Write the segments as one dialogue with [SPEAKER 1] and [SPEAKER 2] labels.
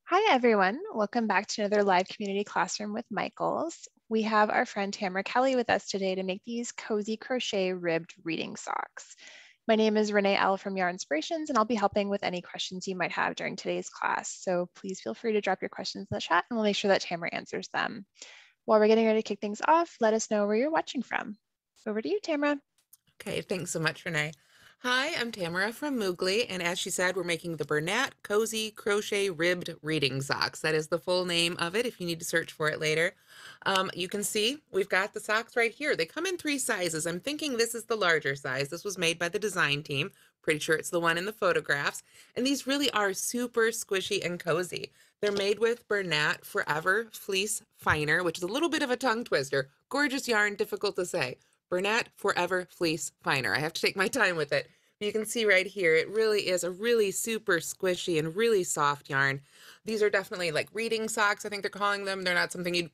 [SPEAKER 1] Hi, everyone. Welcome back to another live community classroom with Michaels. We have our friend Tamara Kelly with us today to make these cozy crochet ribbed reading socks. My name is Renee L. from Yarn Inspirations, and I'll be helping with any questions you might have during today's class. So please feel free to drop your questions in the chat and we'll make sure that Tamara answers them. While we're getting ready to kick things off, let us know where you're watching from. Over to you, Tamara.
[SPEAKER 2] Okay, thanks so much, Renee. Hi, I'm Tamara from Moogly, and as she said, we're making the Bernat Cozy Crochet Ribbed Reading Socks. That is the full name of it if you need to search for it later. You can see we've got the socks right here. They come in 3 sizes. I'm thinking this is the larger size. This was made by the design team. Pretty sure it's the one in the photographs. And these really are super squishy and cozy. They're made with Bernat Forever Fleece Finer, which is a little bit of a tongue twister. Gorgeous yarn, difficult to say. Bernat Forever Fleece Finer. I have to take my time with it. You can see right here, it really is a really super squishy and really soft yarn. These are definitely like reading socks, I think they're calling them. They're not something you'd,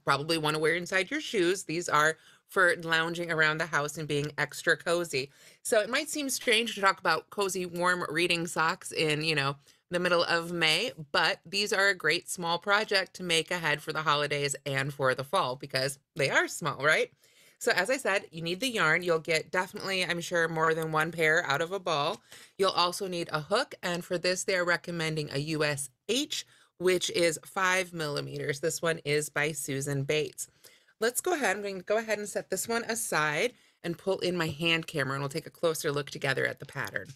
[SPEAKER 2] probably want to wear inside your shoes. These are for lounging around the house and being extra cozy. So it might seem strange to talk about cozy, warm reading socks in, the middle of May, but these are a great small project to make ahead for the holidays and for the fall because they are small, right? So as I said, you need the yarn. You'll get definitely, I'm sure, more than one pair out of a ball. You'll also need a hook. And for this, they're recommending a U.S H, which is 5 millimeters. This one is by Susan Bates. Let's go ahead. I'm going to go ahead and set this one aside and pull in my hand camera, and we'll take a closer look together at the pattern.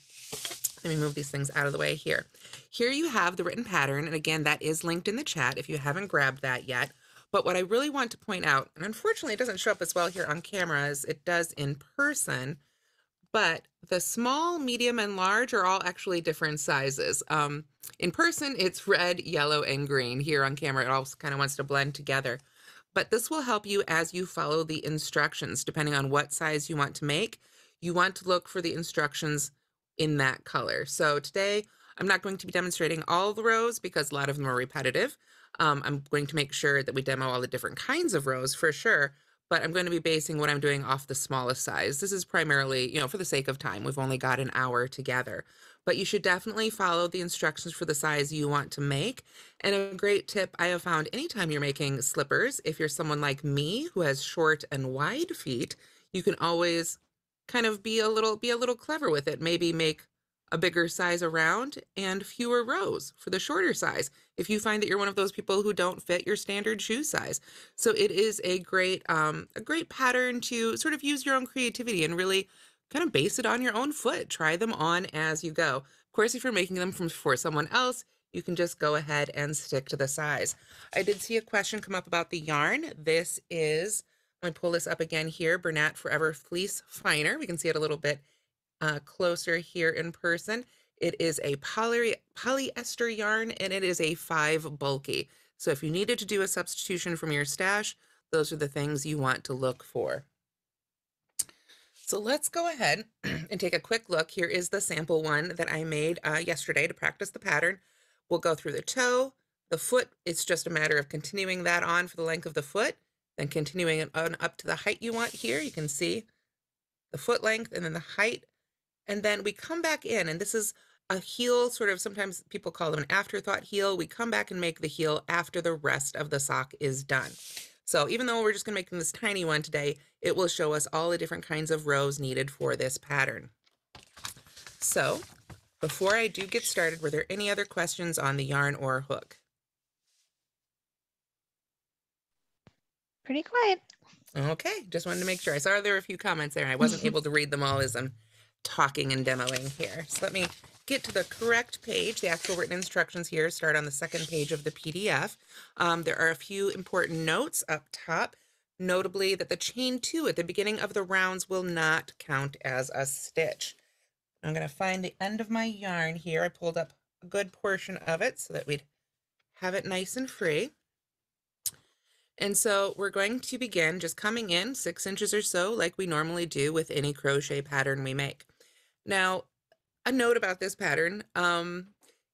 [SPEAKER 2] Let me move these things out of the way here. Here you have the written pattern. And again, that is linked in the chat if you haven't grabbed that yet. But what I really want to point out, and unfortunately it doesn't show up as well here on camera as it does in person, but the small, medium, and large are all actually different sizes. In person, it's red, yellow, and green. Here on camera, it all kind of wants to blend together. But this will help you as you follow the instructions, depending on what size you want to make. You want to look for the instructions in that color. So today, I'm not going to be demonstrating all the rows because a lot of them are repetitive. I'm going to make sure that we demo all the different kinds of rows for sure, but I'm going to be basing what I'm doing off the smallest size. This is primarily, for the sake of time. We've only got an hour together, but you should definitely follow the instructions for the size you want to make. And a great tip I have found anytime you're making slippers, if you're someone like me who has short and wide feet, you can always kind of be a little clever with it. Maybe make a bigger size around and fewer rows for the shorter size if you find that you're one of those people who don't fit your standard shoe size. So it is a great pattern to sort of use your own creativity and really kind of base it on your own foot. Try them on as you go. Of course, if you're making them for someone else, you can just go ahead and stick to the size. I did see a question come up about the yarn. This is, let me pull this up again here, Bernat Forever Fleece Finer. We can see it a little bit closer here in person. It is a polyester yarn and it is a 5 bulky. So if you needed to do a substitution from your stash, those are the things you want to look for. So let's go ahead and take a quick look. Here is the sample one that I made yesterday to practice the pattern. We'll go through the toe, the foot. It's just a matter of continuing that on for the length of the foot, then continuing it on up to the height you want here. You can see the foot length and then the height. And then we come back in, and this is a heel, sort of, sometimes people call them an afterthought heel. We come back and make the heel after the rest of the sock is done. So even though we're just going to make this tiny one today, it will show us all the different kinds of rows needed for this pattern. So before I do get started, were there any other questions on the yarn or hook?
[SPEAKER 1] Pretty quiet.
[SPEAKER 2] Okay, just wanted to make sure. I saw there were a few comments there, and I wasn't able to read them all as I'm talking and demoing here. So let me get to the correct page. The actual written instructions here start on the second page of the PDF. There are a few important notes up top, notably that the chain 2 at the beginning of the rounds will not count as a stitch. I'm going to find the end of my yarn here. I pulled up a good portion of it so that we'd have it nice and free. And so we're going to begin just coming in 6 inches or so like we normally do with any crochet pattern we make. Now, a note about this pattern,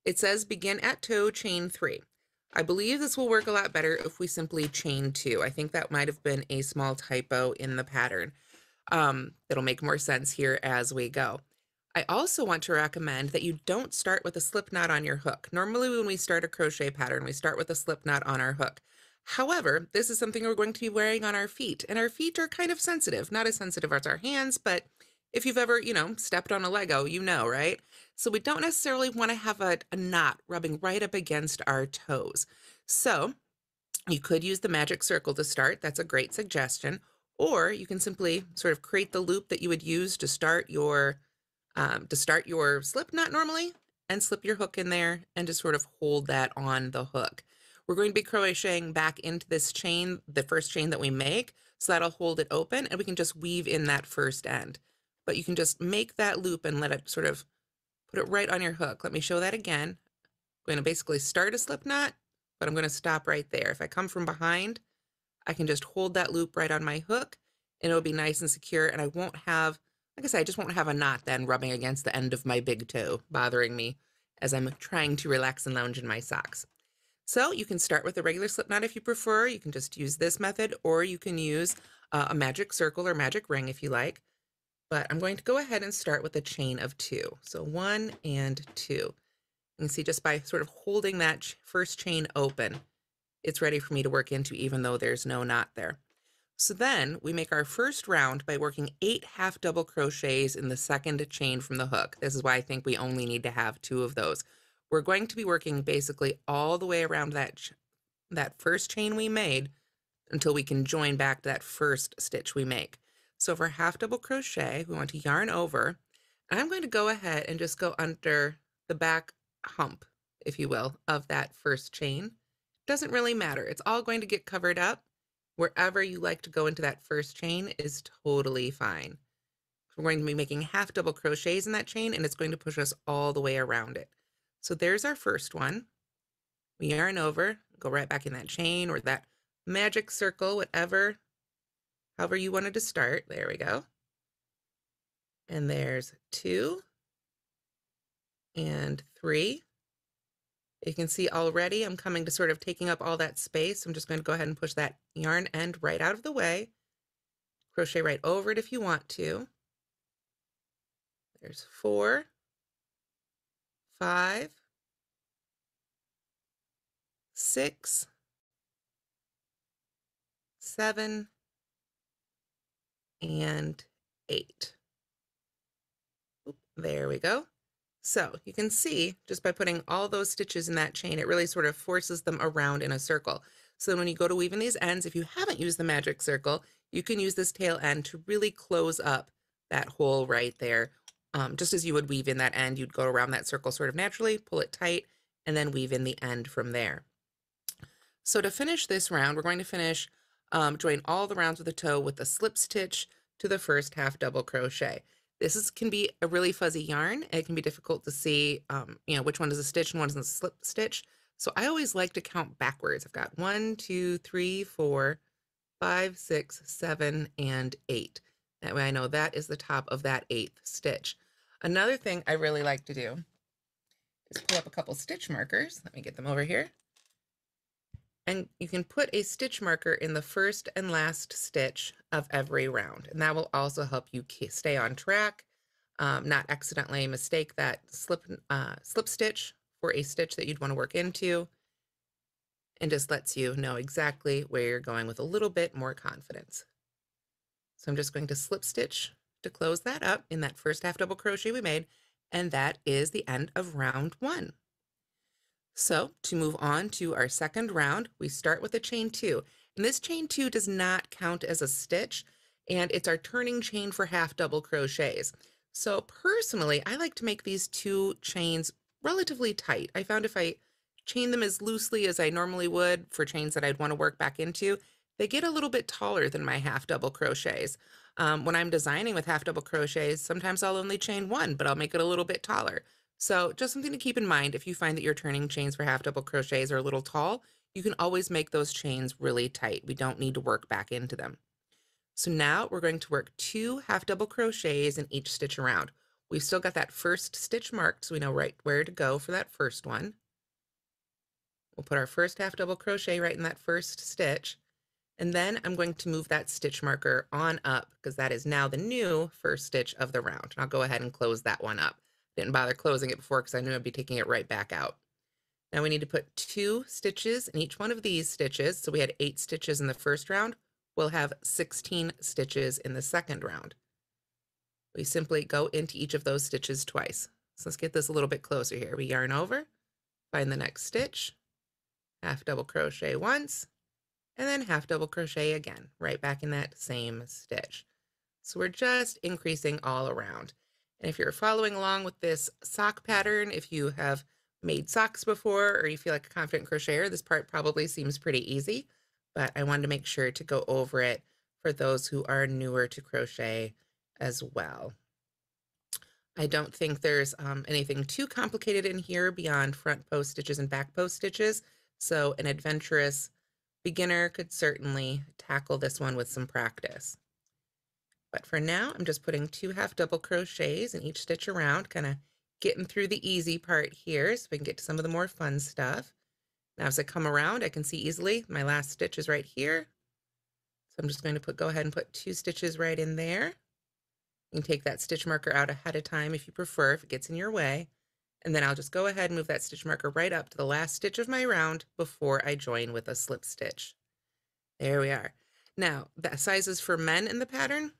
[SPEAKER 2] it says begin at toe, chain 3. I believe this will work a lot better if we simply chain 2. I think that might have been a small typo in the pattern. It'll make more sense here as we go. I also want to recommend that you don't start with a slip knot on your hook. Normally when we start a crochet pattern, we start with a slip knot on our hook. However, this is something we're going to be wearing on our feet, and our feet are kind of sensitive, not as sensitive as our hands, but if you've ever, stepped on a Lego, right? So we don't necessarily want to have a knot rubbing right up against our toes. So you could use the magic circle to start. That's a great suggestion. Or you can simply sort of create the loop that you would use to start your slip knot normally, and slip your hook in there and just sort of hold that on the hook. We're going to be crocheting back into this chain, the first chain that we make, so that'll hold it open and we can just weave in that first end. But you can just make that loop and let it sort of put it right on your hook. Let me show that again. I'm going to basically start a slip knot, but I'm going to stop right there. If I come from behind, I can just hold that loop right on my hook and it'll be nice and secure, and I won't have, like I said, I just won't have a knot then rubbing against the end of my big toe, bothering me as I'm trying to relax and lounge in my socks. So you can start with a regular slip knot if you prefer. You can just use this method, or you can use a magic circle or magic ring if you like. But I'm going to go ahead and start with a chain of 2. So 1 and 2. You can see just by sort of holding that first chain open, it's ready for me to work into, even though there's no knot there. So then we make our first round by working 8 half double crochets in the second chain from the hook. This is why I think we only need to have 2 of those. We're going to be working basically all the way around that first chain we made until we can join back to that first stitch we make. So for half double crochet, we want to yarn over, and I'm going to go ahead and just go under the back hump, if you will, of that first chain. Doesn't really matter. It's all going to get covered up. Wherever you like to go into that first chain is totally fine. We're going to be making half double crochets in that chain, and it's going to push us all the way around it. So there's our first one. We yarn over, go right back in that chain or that magic circle, however you wanted to start. There we go. And there's 2 and 3. You can see already I'm coming to sort of taking up all that space. I'm just going to go ahead and push that yarn end right out of the way. Crochet right over it if you want to. There's 4, 5, 6, 7, and 8. Oop, there we go. So you can see just by putting all those stitches in that chain, it really sort of forces them around in a circle. So then when you go to weave in these ends, if you haven't used the magic circle, you can use this tail end to really close up that hole right there. Just as you would weave in that end, you'd go around that circle sort of naturally, pull it tight, and then weave in the end from there. So to finish this round, we're going to finish join all the rounds with a toe with a slip stitch to the first half double crochet. Can be a really fuzzy yarn. It can be difficult to see, which one is a stitch and one is a slip stitch. So I always like to count backwards. I've got 1, 2, 3, 4, 5, 6, 7, and 8. That way I know that is the top of that 8th stitch. Another thing I really like to do is pull up a couple stitch markers. Let me get them over here. And you can put a stitch marker in the first and last stitch of every round. And that will also help you stay on track, not accidentally mistake that slip stitch for a stitch that you'd want to work into, and just lets you know exactly where you're going with a little bit more confidence. So I'm just going to slip stitch to close that up in that first half double crochet we made, and that is the end of round 1. So to move on to our second round, we start with a chain 2. And this chain 2 does not count as a stitch, and it's our turning chain for half double crochets. So personally, I like to make these 2 chains relatively tight. I found if I chain them as loosely as I normally would for chains that I'd want to work back into, they get a little bit taller than my half double crochets. When I'm designing with half double crochets, sometimes I'll only chain 1, but I'll make it a little bit taller. So just something to keep in mind, if you find that your turning chains for half double crochets are a little tall, you can always make those chains really tight. We don't need to work back into them. So now we're going to work 2 half double crochets in each stitch around. We've still got that first stitch marked, so we know right where to go for that first one. We'll put our first half double crochet right in that first stitch, And then I'm going to move that stitch marker on up because that is now the new first stitch of the round. And I'll go ahead and close that one up. Didn't bother closing it before because I knew I'd be taking it right back out. Now we need to put 2 stitches in each one of these stitches. So we had 8 stitches in the first round. We'll have 16 stitches in the second round. We simply go into each of those stitches twice. So let's get this a little bit closer here. We yarn over, find the next stitch, half double crochet once, and then half double crochet again, right back in that same stitch. So we're just increasing all around. And if you're following along with this sock pattern, if you have made socks before or you feel like a confident crocheter, this part probably seems pretty easy, but I wanted to make sure to go over it for those who are newer to crochet as well. I don't think there's anything too complicated in here beyond front post stitches and back post stitches, so an adventurous beginner could certainly tackle this one with some practice. But for now, I'm just putting 2 half double crochets in each stitch around, kind of getting through the easy part here so we can get to some of the more fun stuff. Now as I come around, I can see easily my last stitch is right here. So I'm just going to go ahead and put 2 stitches right in there. You can take that stitch marker out ahead of time if you prefer, if it gets in your way. And then I'll just go ahead and move that stitch marker right up to the last stitch of my round before I join with a slip stitch. There we are. Now, the sizes for men in the pattern.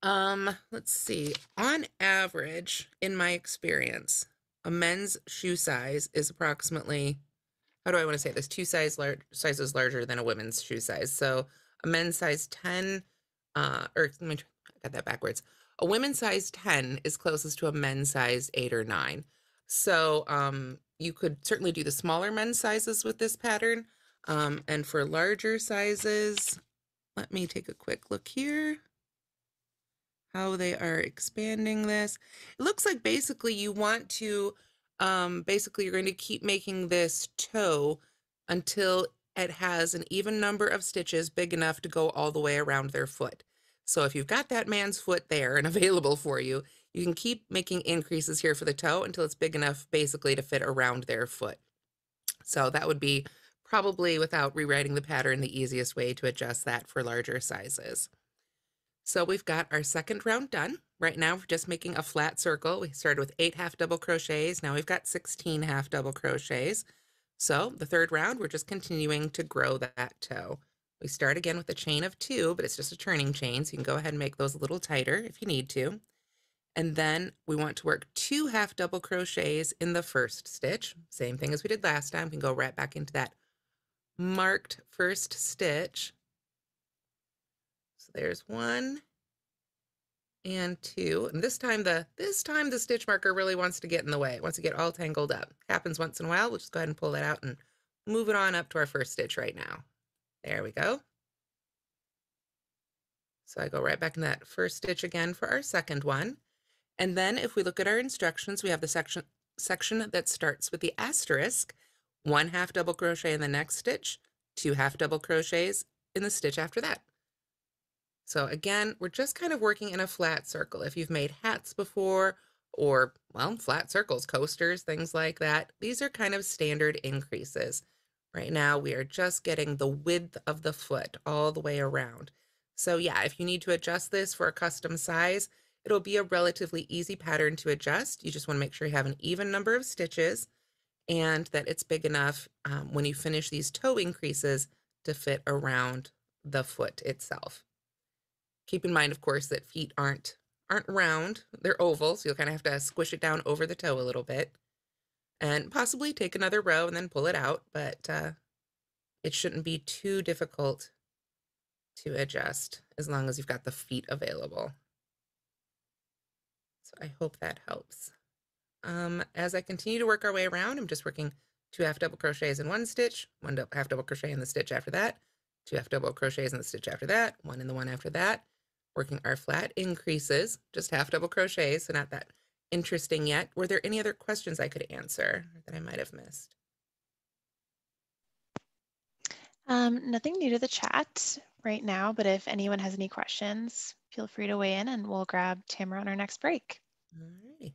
[SPEAKER 2] Let's see. On average, in my experience, a men's shoe size is approximately, how do I want to say this? 2 sizes larger than a women's shoe size. So a men's size 10, or let me try, I got that backwards. A women's size 10 is closest to a men's size 8 or 9. So you could certainly do the smaller men's sizes with this pattern. And for larger sizes, let me take a quick look here. How they are expanding this. It looks like basically you want to, basically you're going to keep making this toe until it has an even number of stitches big enough to go all the way around their foot. So if you've got that man's foot there and available for you, you can keep making increases here for the toe until it's big enough basically to fit around their foot. So that would be probably, without rewriting the pattern, the easiest way to adjust that for larger sizes. So we've got our second round done. Right now we're just making a flat circle. We started with 8 half double crochets. Now we've got 16 half double crochets. So the third round, we're just continuing to grow that toe. We start again with a chain of 2, but it's just a turning chain, so you can go ahead and make those a little tighter if you need to. And then we want to work 2 half double crochets in the first stitch. Same thing as we did last time. We can go right back into that marked first stitch. So there's 1 and 2. And this time the stitch marker really wants to get in the way. It wants to get all tangled up. Happens once in a while. We'll just go ahead and pull that out and move it on up to our first stitch right now. There we go. So I go right back in that first stitch again for our second one. And then if we look at our instructions, we have the section that starts with the asterisk, 1 half double crochet in the next stitch, 2 half double crochets in the stitch after that. So again, we're just kind of working in a flat circle. If you've made hats before, or, well, flat circles, coasters, things like that, these are kind of standard increases. Right now, we are just getting the width of the foot all the way around. So yeah, if you need to adjust this for a custom size, it'll be a relatively easy pattern to adjust. You just want to make sure you have an even number of stitches and that it's big enough when you finish these toe increases to fit around the foot itself. Keep in mind, of course, that feet aren't round, they're oval, so you'll kind of have to squish it down over the toe a little bit. And possibly take another row and then pull it out, but it shouldn't be too difficult to adjust as long as you've got the feet available. So I hope that helps. As I continue to work our way around, I'm just working 2 half double crochets in one stitch, 1 half double crochet in the stitch after that, 2 half double crochets in the stitch after that, 1 in the one after that, working our flat increases, just half double crochets, so not that interesting yet. Were there any other questions I could answer that I might have missed?
[SPEAKER 1] Nothing new to the chat right now, but if anyone has any questions, feel free to weigh in and we'll grab Tamara on our next break.
[SPEAKER 2] All righty.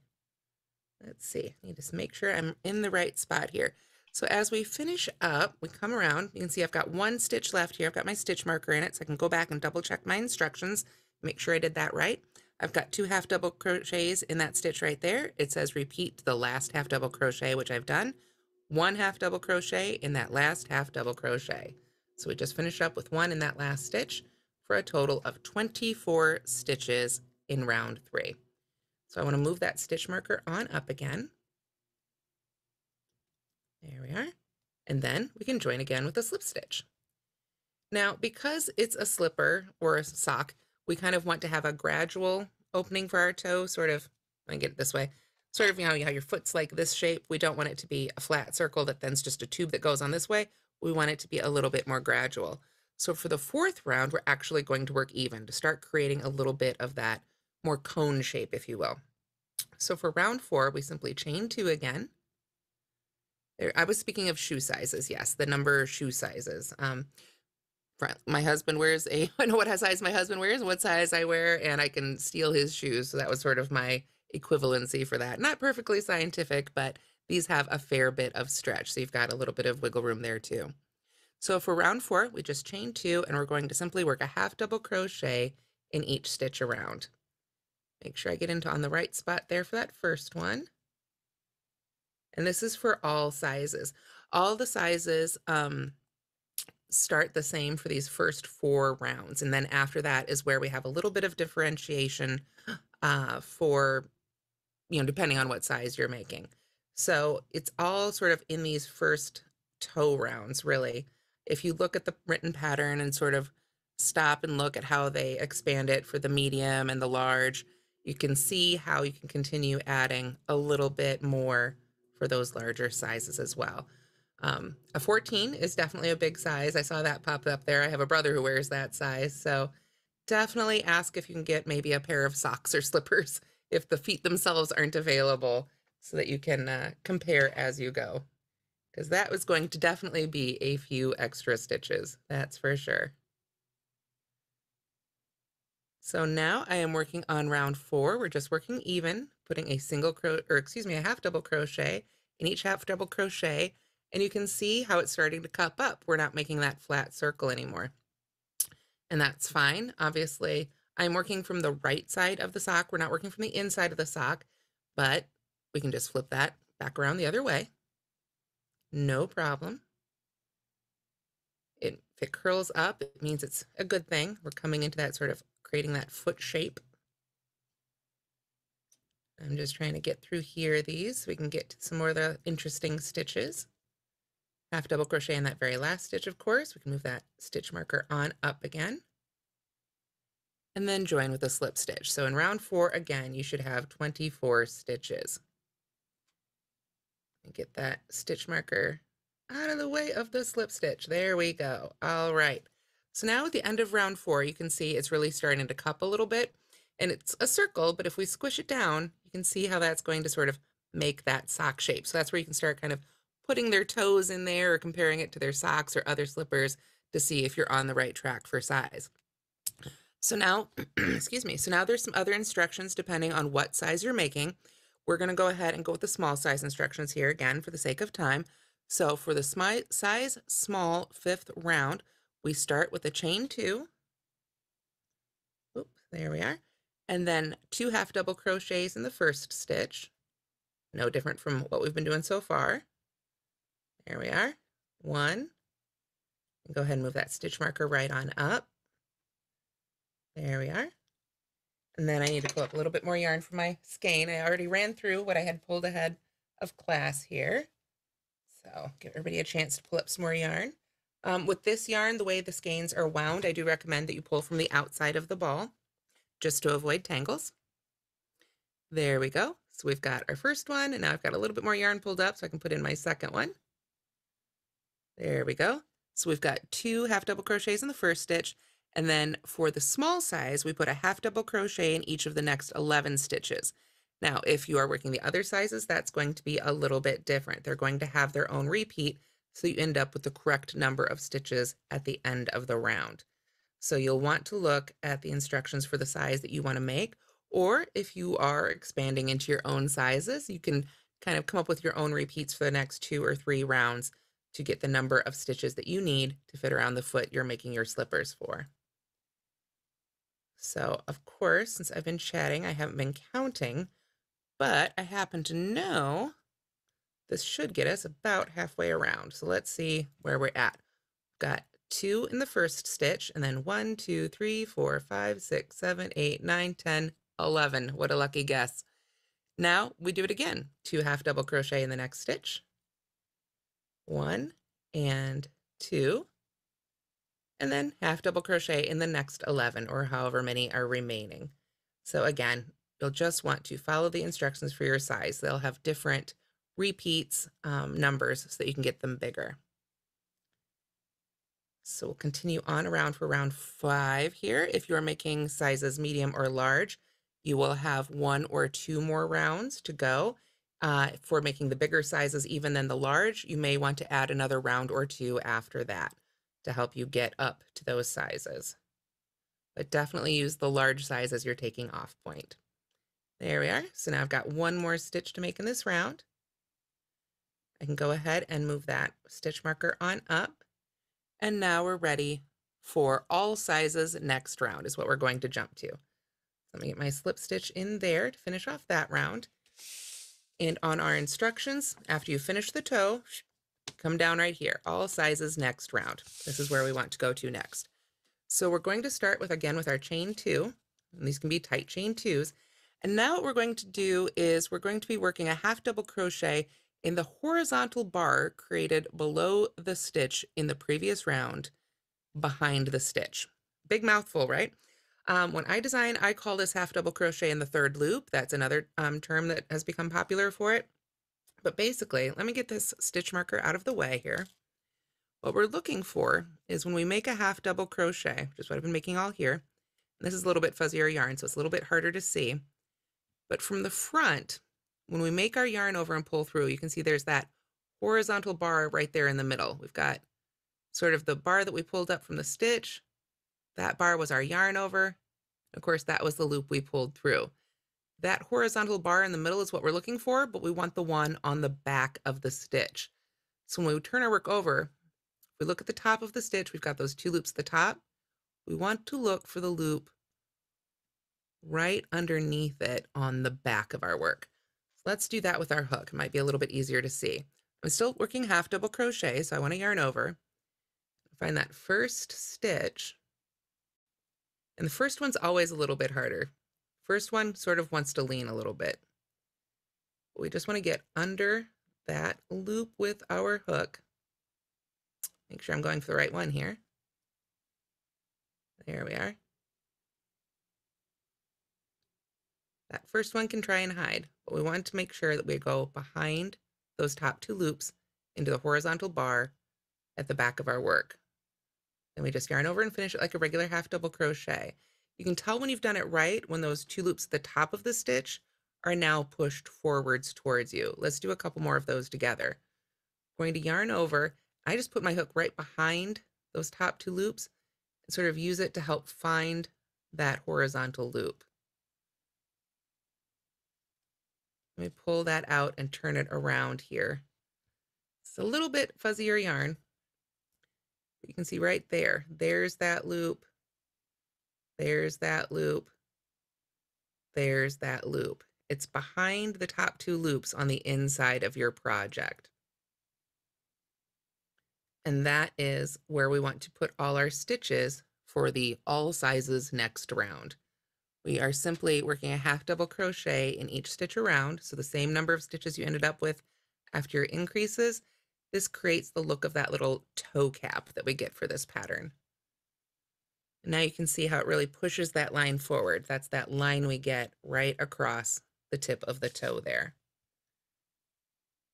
[SPEAKER 2] Let's see. I need to make sure I'm in the right spot here. So as we finish up, we come around, you can see I've got one stitch left here. I've got my stitch marker in it, so I can go back and double check my instructions, make sure I did that right. I've got 2 half double crochets in that stitch right there. It says repeat the last half double crochet, which I've done. 1 half double crochet in that last half double crochet. So we just finished up with 1 in that last stitch for a total of 24 stitches in round 3. So I want to move that stitch marker on up again. There we are. And then we can join again with a slip stitch. Now, because it's a slipper or a sock, we kind of want to have a gradual opening for our toe, sort of, let me get it this way, sort of, you know, how your foot's like this shape. We don't want it to be a flat circle that then's just a tube that goes on this way. We want it to be a little bit more gradual. So for the 4th round, we're actually going to work even to start creating a little bit of that more cone shape, if you will. So for round 4, we simply chain 2 again. There, I was speaking of shoe sizes. Yes, the number shoe sizes. My husband wears I know what size my husband wears, what size I wear, and I can steal his shoes. So that was sort of my equivalency for that. Not perfectly scientific, but these have a fair bit of stretch. So you've got a little bit of wiggle room there too. So for round 4, we just chain 2 and we're going to simply work a half double crochet in each stitch around. Make sure I get into on the right spot there for that first one. And this is for all sizes. All the sizes start the same for these first 4 rounds. And then after that is where we have a little bit of differentiation for, you know, depending on what size you're making. So it's all sort of in these first toe rounds, really. If you look at the written pattern and sort of stop and look at how they expand it for the medium and the large, you can see how you can continue adding a little bit more for those larger sizes as well. A 14 is definitely a big size. I saw that pop up there. I have a brother who wears that size. So definitely ask if you can get maybe a pair of socks or slippers if the feet themselves aren't available so that you can compare as you go. Because that was going to definitely be a few extra stitches. That's for sure. So now I am working on round 4. We're just working even, putting a a half double crochet in each half double crochet. And you can see how it's starting to cup up. We're not making that flat circle anymore. And that's fine. Obviously, I'm working from the right side of the sock. We're not working from the inside of the sock, but we can just flip that back around the other way. No problem. If it curls up, it means it's a good thing. We're coming into that sort of creating that foot shape. I'm just trying to get through here these so we can get to some more of the interesting stitches. Half double crochet in that very last stitch, of course. We can move that stitch marker on up again. And then join with a slip stitch. So in round 4, again, you should have 24 stitches. And get that stitch marker out of the way of the slip stitch. There we go. All right. So now at the end of round 4, you can see it's really starting to cup a little bit. And it's a circle, but if we squish it down, you can see how that's going to sort of make that sock shape. So that's where you can start kind of putting their toes in there or comparing it to their socks or other slippers to see if you're on the right track for size. So now, excuse me, so now there's some other instructions depending on what size you're making. We're going to go ahead and go with the small size instructions here again for the sake of time. So for the size small 5th round, we start with a chain 2. Oops, there we are. And then 2 half double crochets in the first stitch. No different from what we've been doing so far. There we are. 1. And go ahead and move that stitch marker right on up. There we are. And then I need to pull up a little bit more yarn from my skein. I already ran through what I had pulled ahead of class here. So give everybody a chance to pull up some more yarn. With this yarn, the way the skeins are wound, I do recommend that you pull from the outside of the ball just to avoid tangles. There we go. So we've got our first one, and now I've got a little bit more yarn pulled up so I can put in my second one. There we go. So we've got 2 half double crochets in the first stitch, and then for the small size, we put a half double crochet in each of the next 11 stitches. Now, if you are working the other sizes, that's going to be a little bit different. They're going to have their own repeat, so you end up with the correct number of stitches at the end of the round. So you'll want to look at the instructions for the size that you want to make, or if you are expanding into your own sizes, you can kind of come up with your own repeats for the next 2 or 3 rounds to get the number of stitches that you need to fit around the foot you're making your slippers for. So, of course, since I've been chatting, I haven't been counting, but I happen to know this should get us about halfway around. So let's see where we're at. Got 2 in the first stitch, and then 1, 2, 3, 4, 5, 6, 7, 8, 9, 10, 11. What a lucky guess. Now we do it again. 2 half double crochet in the next stitch. 1 and 2. And then half double crochet in the next 11, or however many are remaining. So again, you'll just want to follow the instructions for your size. They'll have different repeats, numbers, so that you can get them bigger. So we'll continue on around for round 5 here. If you're making sizes medium or large, you will have 1 or 2 more rounds to go. For making the bigger sizes even than the large, you may want to add another round or 2 after that to help you get up to those sizes. But definitely use the large size as you're taking off point. There we are. So now I've got 1 more stitch to make in this round. I can go ahead and move that stitch marker on up. And now we're ready for all sizes next round is what we're going to jump to. Let me get my slip stitch in there to finish off that round. And on our instructions, after you finish the toe, come down right here, all sizes next round. This is where we want to go to next. So we're going to start with, again, with our chain 2, and these can be tight chain 2s. And now what we're going to do is we're going to be working a half double crochet in the horizontal bar created below the stitch in the previous round behind the stitch. Big mouthful, right? When I design, I call this half double crochet in the third loop. That's another term that has become popular for it. But basically, let me get this stitch marker out of the way here. What we're looking for is when we make a half double crochet, which is what I've been making all here. This is a little bit fuzzier yarn, so it's a little bit harder to see. But from the front, when we make our yarn over and pull through, you can see there's that horizontal bar right there in the middle. We've got sort of the bar that we pulled up from the stitch. That bar was our yarn over. Of course, that was the loop we pulled through. That horizontal bar in the middle is what we're looking for, but we want the one on the back of the stitch. So when we turn our work over, if we look at the top of the stitch, we've got those 2 loops at the top. We want to look for the loop right underneath it on the back of our work. Let's do that with our hook. It might be a little bit easier to see. I'm still working half double crochet, so I want to yarn over. Find that first stitch. And the first one's always a little bit harder. First one sort of wants to lean a little bit. We just want to get under that loop with our hook. Make sure I'm going for the right one here. There we are. That first one can try and hide, but we want to make sure that we go behind those top 2 loops into the horizontal bar at the back of our work. Then we just yarn over and finish it like a regular half double crochet. You can tell when you've done it right when those 2 loops at the top of the stitch are now pushed forwards towards you. Let's do a couple more of those together. I'm going to yarn over. I just put my hook right behind those top 2 loops and sort of use it to help find that horizontal loop. Let me pull that out and turn it around here. It's a little bit fuzzier yarn. You can see right there, there's that loop, there's that loop, there's that loop. It's behind the top 2 loops on the inside of your project. And that is where we want to put all our stitches for the all sizes next round. We are simply working a half double crochet in each stitch around, so the same number of stitches you ended up with after your increases. This creates the look of that little toe cap that we get for this pattern. And now you can see how it really pushes that line forward. That's that line we get right across the tip of the toe there.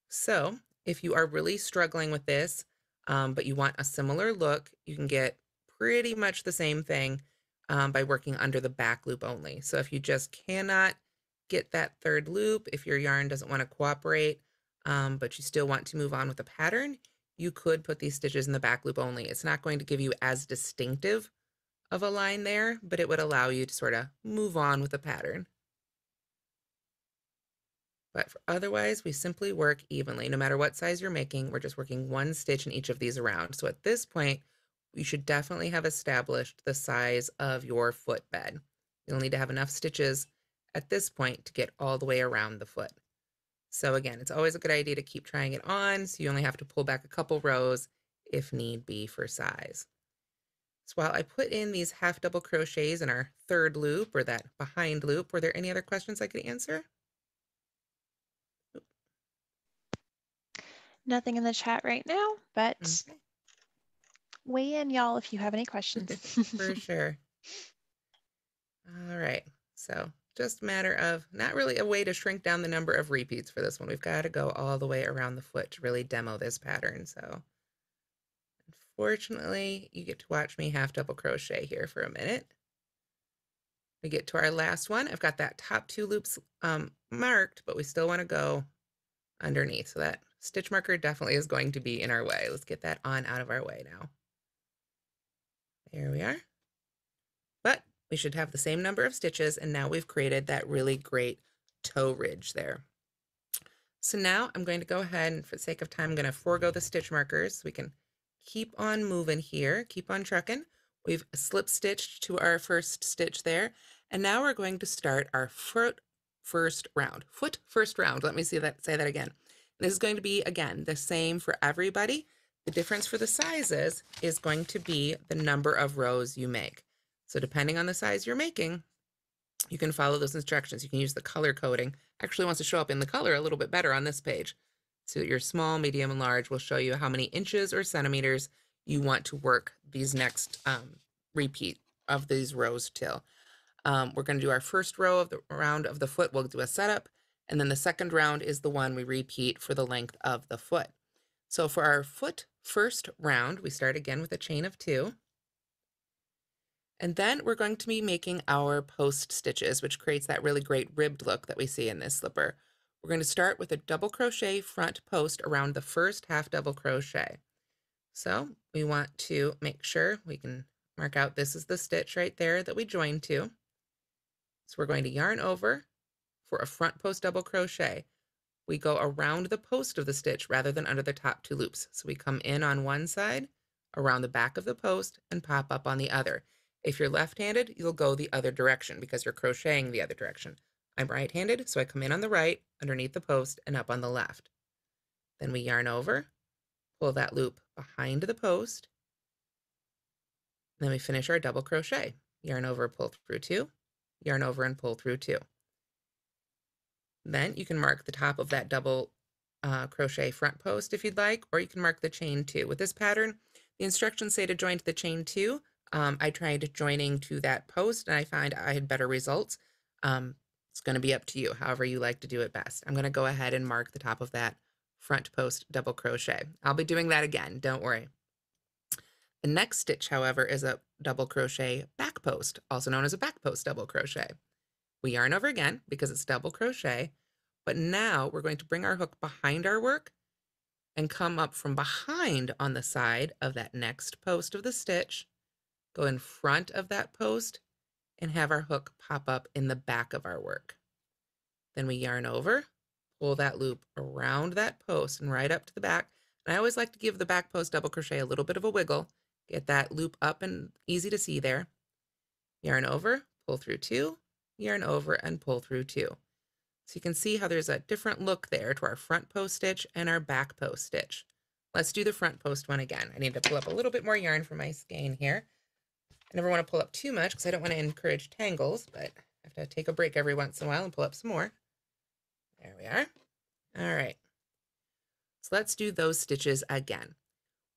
[SPEAKER 2] So if you are really struggling with this, but you want a similar look, you can get pretty much the same thing by working under the back loop only. So if you just cannot get that third loop, if your yarn doesn't want to cooperate, but you still want to move on with the pattern, you could put these stitches in the back loop only. It's not going to give you as distinctive of a line there, but it would allow you to sort of move on with the pattern. But for otherwise, we simply work evenly. No matter what size you're making, we're just working one stitch in each of these around. So at this point, you should definitely have established the size of your footbed. You'll need to have enough stitches at this point to get all the way around the foot. So again, it's always a good idea to keep trying it on, so you only have to pull back a couple rows if need be for size. So while I put in these half double crochets in our third loop, or that behind loop, were there any other questions I could answer?
[SPEAKER 1] Nothing in the chat right now, but
[SPEAKER 2] Okay.
[SPEAKER 1] weigh in, y'all, if you have any questions.
[SPEAKER 2] For sure. All right, so just a matter of not really a way to shrink down the number of repeats for this one. We've got to go all the way around the foot to really demo this pattern. So unfortunately, you get to watch me half double crochet here for a minute. We get to our last one. I've got that top two loops marked, but we still want to go underneath. So that stitch marker definitely is going to be in our way. Let's get that on out of our way now. There we are. But we should have the same number of stitches, and now we've created that really great toe ridge there. So now I'm going to go ahead and, for the sake of time, I'm going to forego the stitch markers so we can keep on moving here, keep on trucking. We've slip stitched to our first stitch there, and now we're going to start our foot first round. Let me say that again. This is going to be, again, the same for everybody. The difference for the sizes is going to be the number of rows you make. So depending on the size you're making, you can follow those instructions. You can use the color coding. Actually wants to show up in the color a little bit better on this page. So your small, medium, and large will show you how many inches or centimeters you want to work these next repeat of these rows till. We're going to do our first row of the round of the foot. We'll do a setup, and then the second round is the one we repeat for the length of the foot. So for our foot first round, we start again with a chain of 2. And then we're going to be making our post stitches, which creates that really great ribbed look that we see in this slipper. We're going to start with a double crochet front post around the first half double crochet. So we want to make sure we can mark out this is the stitch right there that we joined to. So we're going to yarn over for a front post double crochet. We go around the post of the stitch rather than under the top 2 loops. So we come in on one side, around the back of the post, and pop up on the other. If you're left-handed, you'll go the other direction because you're crocheting the other direction. I'm right-handed, so I come in on the right, underneath the post, and up on the left. Then we yarn over, pull that loop behind the post, then we finish our double crochet. Yarn over, pull through 2, yarn over and pull through 2. Then you can mark the top of that double crochet front post if you'd like, or you can mark the chain 2. With this pattern, the instructions say to join to the chain 2. I tried joining to that post and I find I had better results. It's going to be up to you, however you like to do it best. I'm going to go ahead and mark the top of that front post double crochet. I'll be doing that again, don't worry. The next stitch, however, is a double crochet back post, also known as a back post double crochet. We yarn over again because it's double crochet, but now we're going to bring our hook behind our work and come up from behind on the side of that next post of the stitch, go in front of that post, and have our hook pop up in the back of our work. Then we yarn over, pull that loop around that post and right up to the back. And I always like to give the back post double crochet a little bit of a wiggle, get that loop up and easy to see there. Yarn over, pull through 2, yarn over and pull through 2. So you can see how there's a different look there to our front post stitch and our back post stitch. Let's do the front post one again. I need to pull up a little bit more yarn from my skein here. I never want to pull up too much because I don't want to encourage tangles, but I have to take a break every once in a while and pull up some more. There we are. All right. So let's do those stitches again.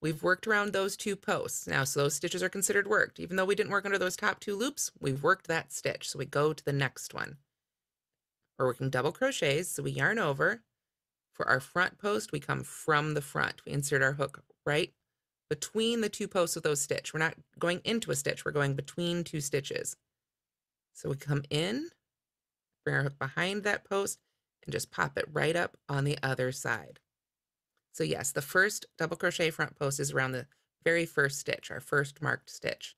[SPEAKER 2] We've worked around those 2 posts. Now, so those stitches are considered worked. Even though we didn't work under those top 2 loops, we've worked that stitch. So we go to the next one. We're working double crochets, so we yarn over. For our front post, we come from the front. We insert our hook right between the 2 posts of those stitch. We're not going into a stitch, we're going between 2 stitches. So we come in, bring our hook behind that post, and just pop it right up on the other side. So yes, the first double crochet front post is around the very first stitch, our first marked stitch.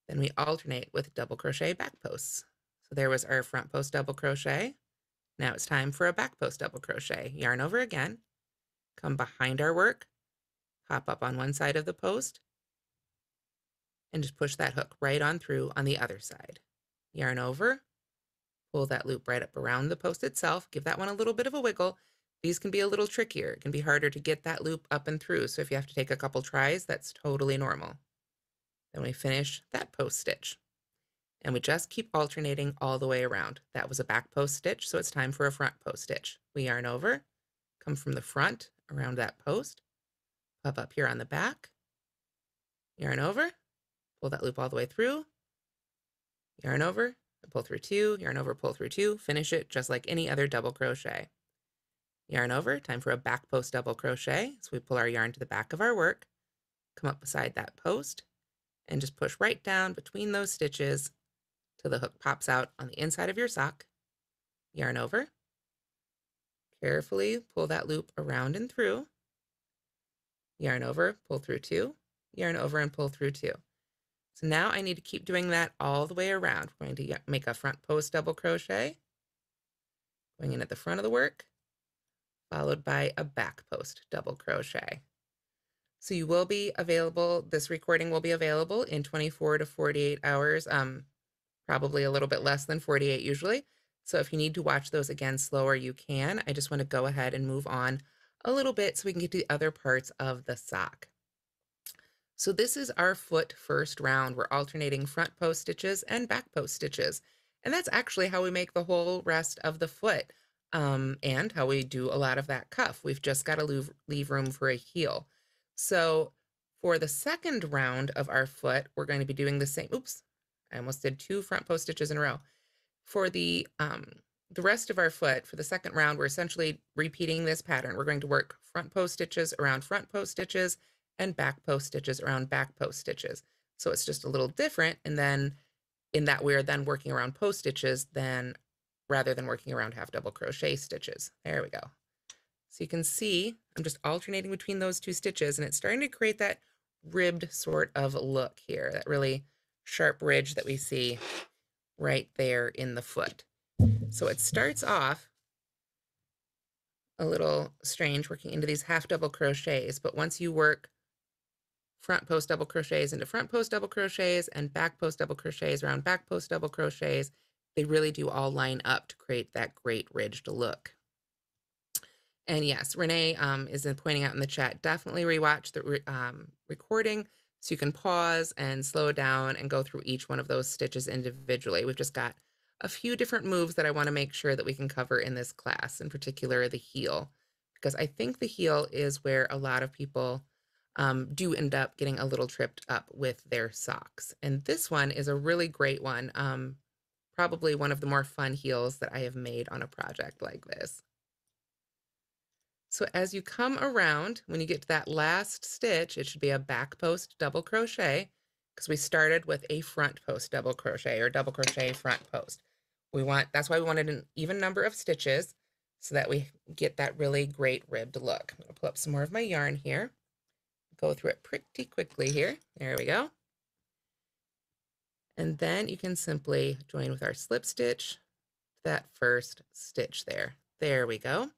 [SPEAKER 2] Then we alternate with double crochet back posts. So there was our front post double crochet. Now it's time for a back post double crochet. Yarn over again, come behind our work, hop up on one side of the post, and just push that hook right on through on the other side. Yarn over, pull that loop right up around the post itself, give that one a little bit of a wiggle. These can be a little trickier. It can be harder to get that loop up and through, so if you have to take a couple tries, that's totally normal. Then we finish that post stitch. And we just keep alternating all the way around. That was a back post stitch, so it's time for a front post stitch. We yarn over, come from the front around that post, pop up here on the back, yarn over, pull that loop all the way through, yarn over, pull through two, yarn over, pull through two, finish it just like any other double crochet. Yarn over, time for a back post double crochet. So we pull our yarn to the back of our work, come up beside that post, and just push right down between those stitches till the hook pops out on the inside of your sock. Yarn over, carefully pull that loop around and through, yarn over, pull through two, yarn over and pull through two. So now I need to keep doing that all the way around. We're going to make a front post double crochet, going in at the front of the work, followed by a back post double crochet. So you will be available, this recording will be available in 24 to 48 hours, probably a little bit less than 48 usually. So if you need to watch those again slower, you can. I just want to go ahead and move on a little bit so we can get to the other parts of the sock. So this is our foot first round. We're alternating front post stitches and back post stitches. And that's actually how we make the whole rest of the foot, and how we do a lot of that cuff. We've just got to leave room for a heel. So for the second round of our foot, we're going to be doing the same. Oops, I almost did two front post stitches in a row. For the rest of our foot, for the second round, we're essentially repeating this pattern. We're going to work front post stitches around front post stitches and back post stitches around back post stitches. So it's just a little different. And then in that we're then working around post stitches rather than working around half double crochet stitches. There we go. So you can see I'm just alternating between those two stitches, and it's starting to create that ribbed sort of look here, that really sharp ridge that we see right there in the foot. So it starts off a little strange working into these half double crochets, but once you work front post double crochets into front post double crochets and back post double crochets around back post double crochets, they really do all line up to create that great ridged look. And yes, Renee is pointing out in the chat, definitely rewatch the recording so you can pause and slow down and go through each one of those stitches individually. We've just got a few different moves that I want to make sure that we can cover in this class, in particular the heel, because I think the heel is where a lot of people do end up getting a little tripped up with their socks. And this one is a really great one, probably one of the more fun heels that I have made on a project like this. So as you come around, when you get to that last stitch, it should be a back post double crochet, because we started with a front post double crochet or double crochet front post. That's why we wanted an even number of stitches so that we get that really great ribbed look. I'm going to pull up some more of my yarn here, go through it pretty quickly here. There we go. And then you can simply join with our slip stitch, that first stitch there. There we go.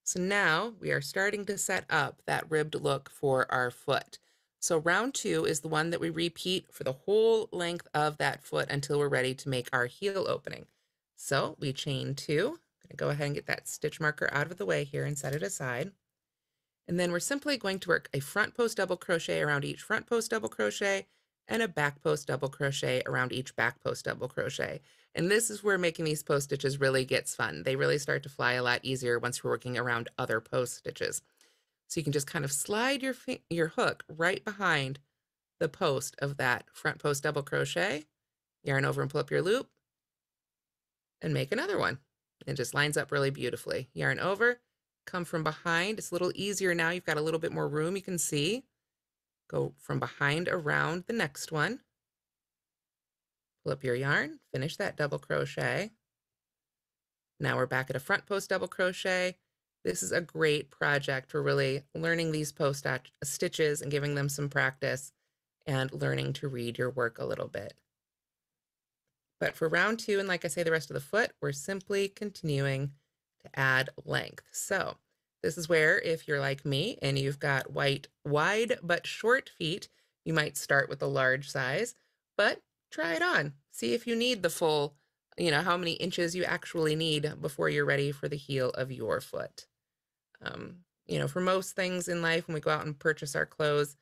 [SPEAKER 2] So now we are starting to set up that ribbed look for our foot. So round two is the one that we repeat for the whole length of that foot until we're ready to make our heel opening. So we chain two. I'm going to go ahead and get that stitch marker out of the way here and set it aside. And then we're simply going to work a front post double crochet around each front post double crochet and a back post double crochet around each back post double crochet. And this is where making these post stitches really gets fun. They really start to fly a lot easier once you're working around other post stitches. So you can just kind of slide your hook right behind the post of that front post double crochet, yarn over and pull up your loop, and make another one. It just lines up really beautifully. Yarn over, come from behind. It's a little easier now. You've got a little bit more room, you can see. Go from behind around the next one. Pull up your yarn, finish that double crochet. Now we're back at a front post double crochet. This is a great project for really learning these post stitches and giving them some practice and learning to read your work a little bit. But for round 2, and like I say, the rest of the foot, we're simply continuing to add length. So this is where, if you're like me and you've got wide but short feet, you might start with a large size, but try it on. See if you need the full, how many inches you actually need before you're ready for the heel of your foot. For most things in life, when we go out and purchase our clothes,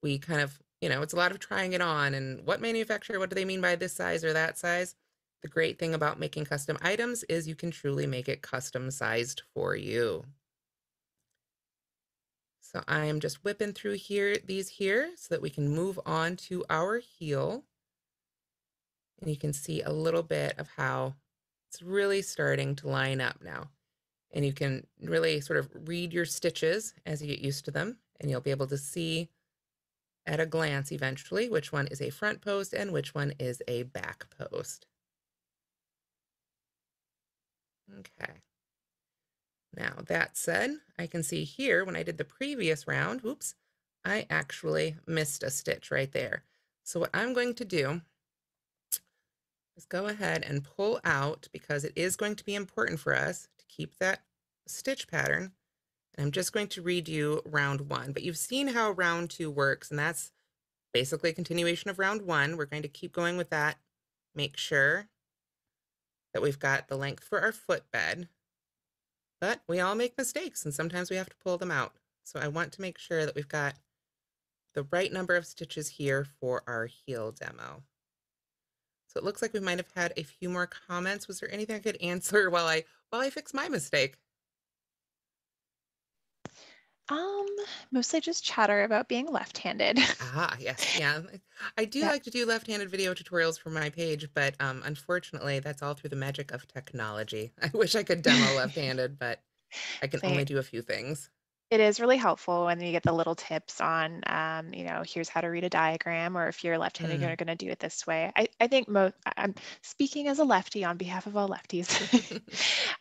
[SPEAKER 2] we kind of, it's a lot of trying it on and what manufacturer, what do they mean by this size or that size? The great thing about making custom items is you can truly make it custom sized for you. So I am just whipping through these here so that we can move on to our heel. And you can see a little bit of how it's really starting to line up now. And you can really sort of read your stitches as you get used to them, and you'll be able to see at a glance eventually which one is a front post and which one is a back post. Okay. Now that said, I can see here when I did the previous round, whoops, I actually missed a stitch right there. So what I'm going to do is go ahead and pull out, because it is going to be important for us to keep that stitch pattern. And I'm just going to read you round 1, but you've seen how round 2 works, and that's basically a continuation of round 1. We're going to keep going with that. Make sure that we've got the length for our footbed, but we all make mistakes and sometimes we have to pull them out. So I want to make sure that we've got the right number of stitches here for our heel demo. So it looks like we might have had a few more comments. Was there anything I could answer while I fix my mistake?
[SPEAKER 1] Mostly just chatter about being left-handed.
[SPEAKER 2] Ah, yes, yeah. I do
[SPEAKER 1] Yeah.
[SPEAKER 2] like to do left-handed video tutorials for my page, but unfortunately, that's all through the magic of technology. I wish I could demo left-handed, but I can only
[SPEAKER 1] Same.
[SPEAKER 2] do a few things.
[SPEAKER 1] It is really helpful when you get the little tips on, here's how to read a diagram, or if you're left-handed, you're
[SPEAKER 2] Mm.
[SPEAKER 1] going to do it this way. I think I'm speaking as a lefty on behalf of all lefties.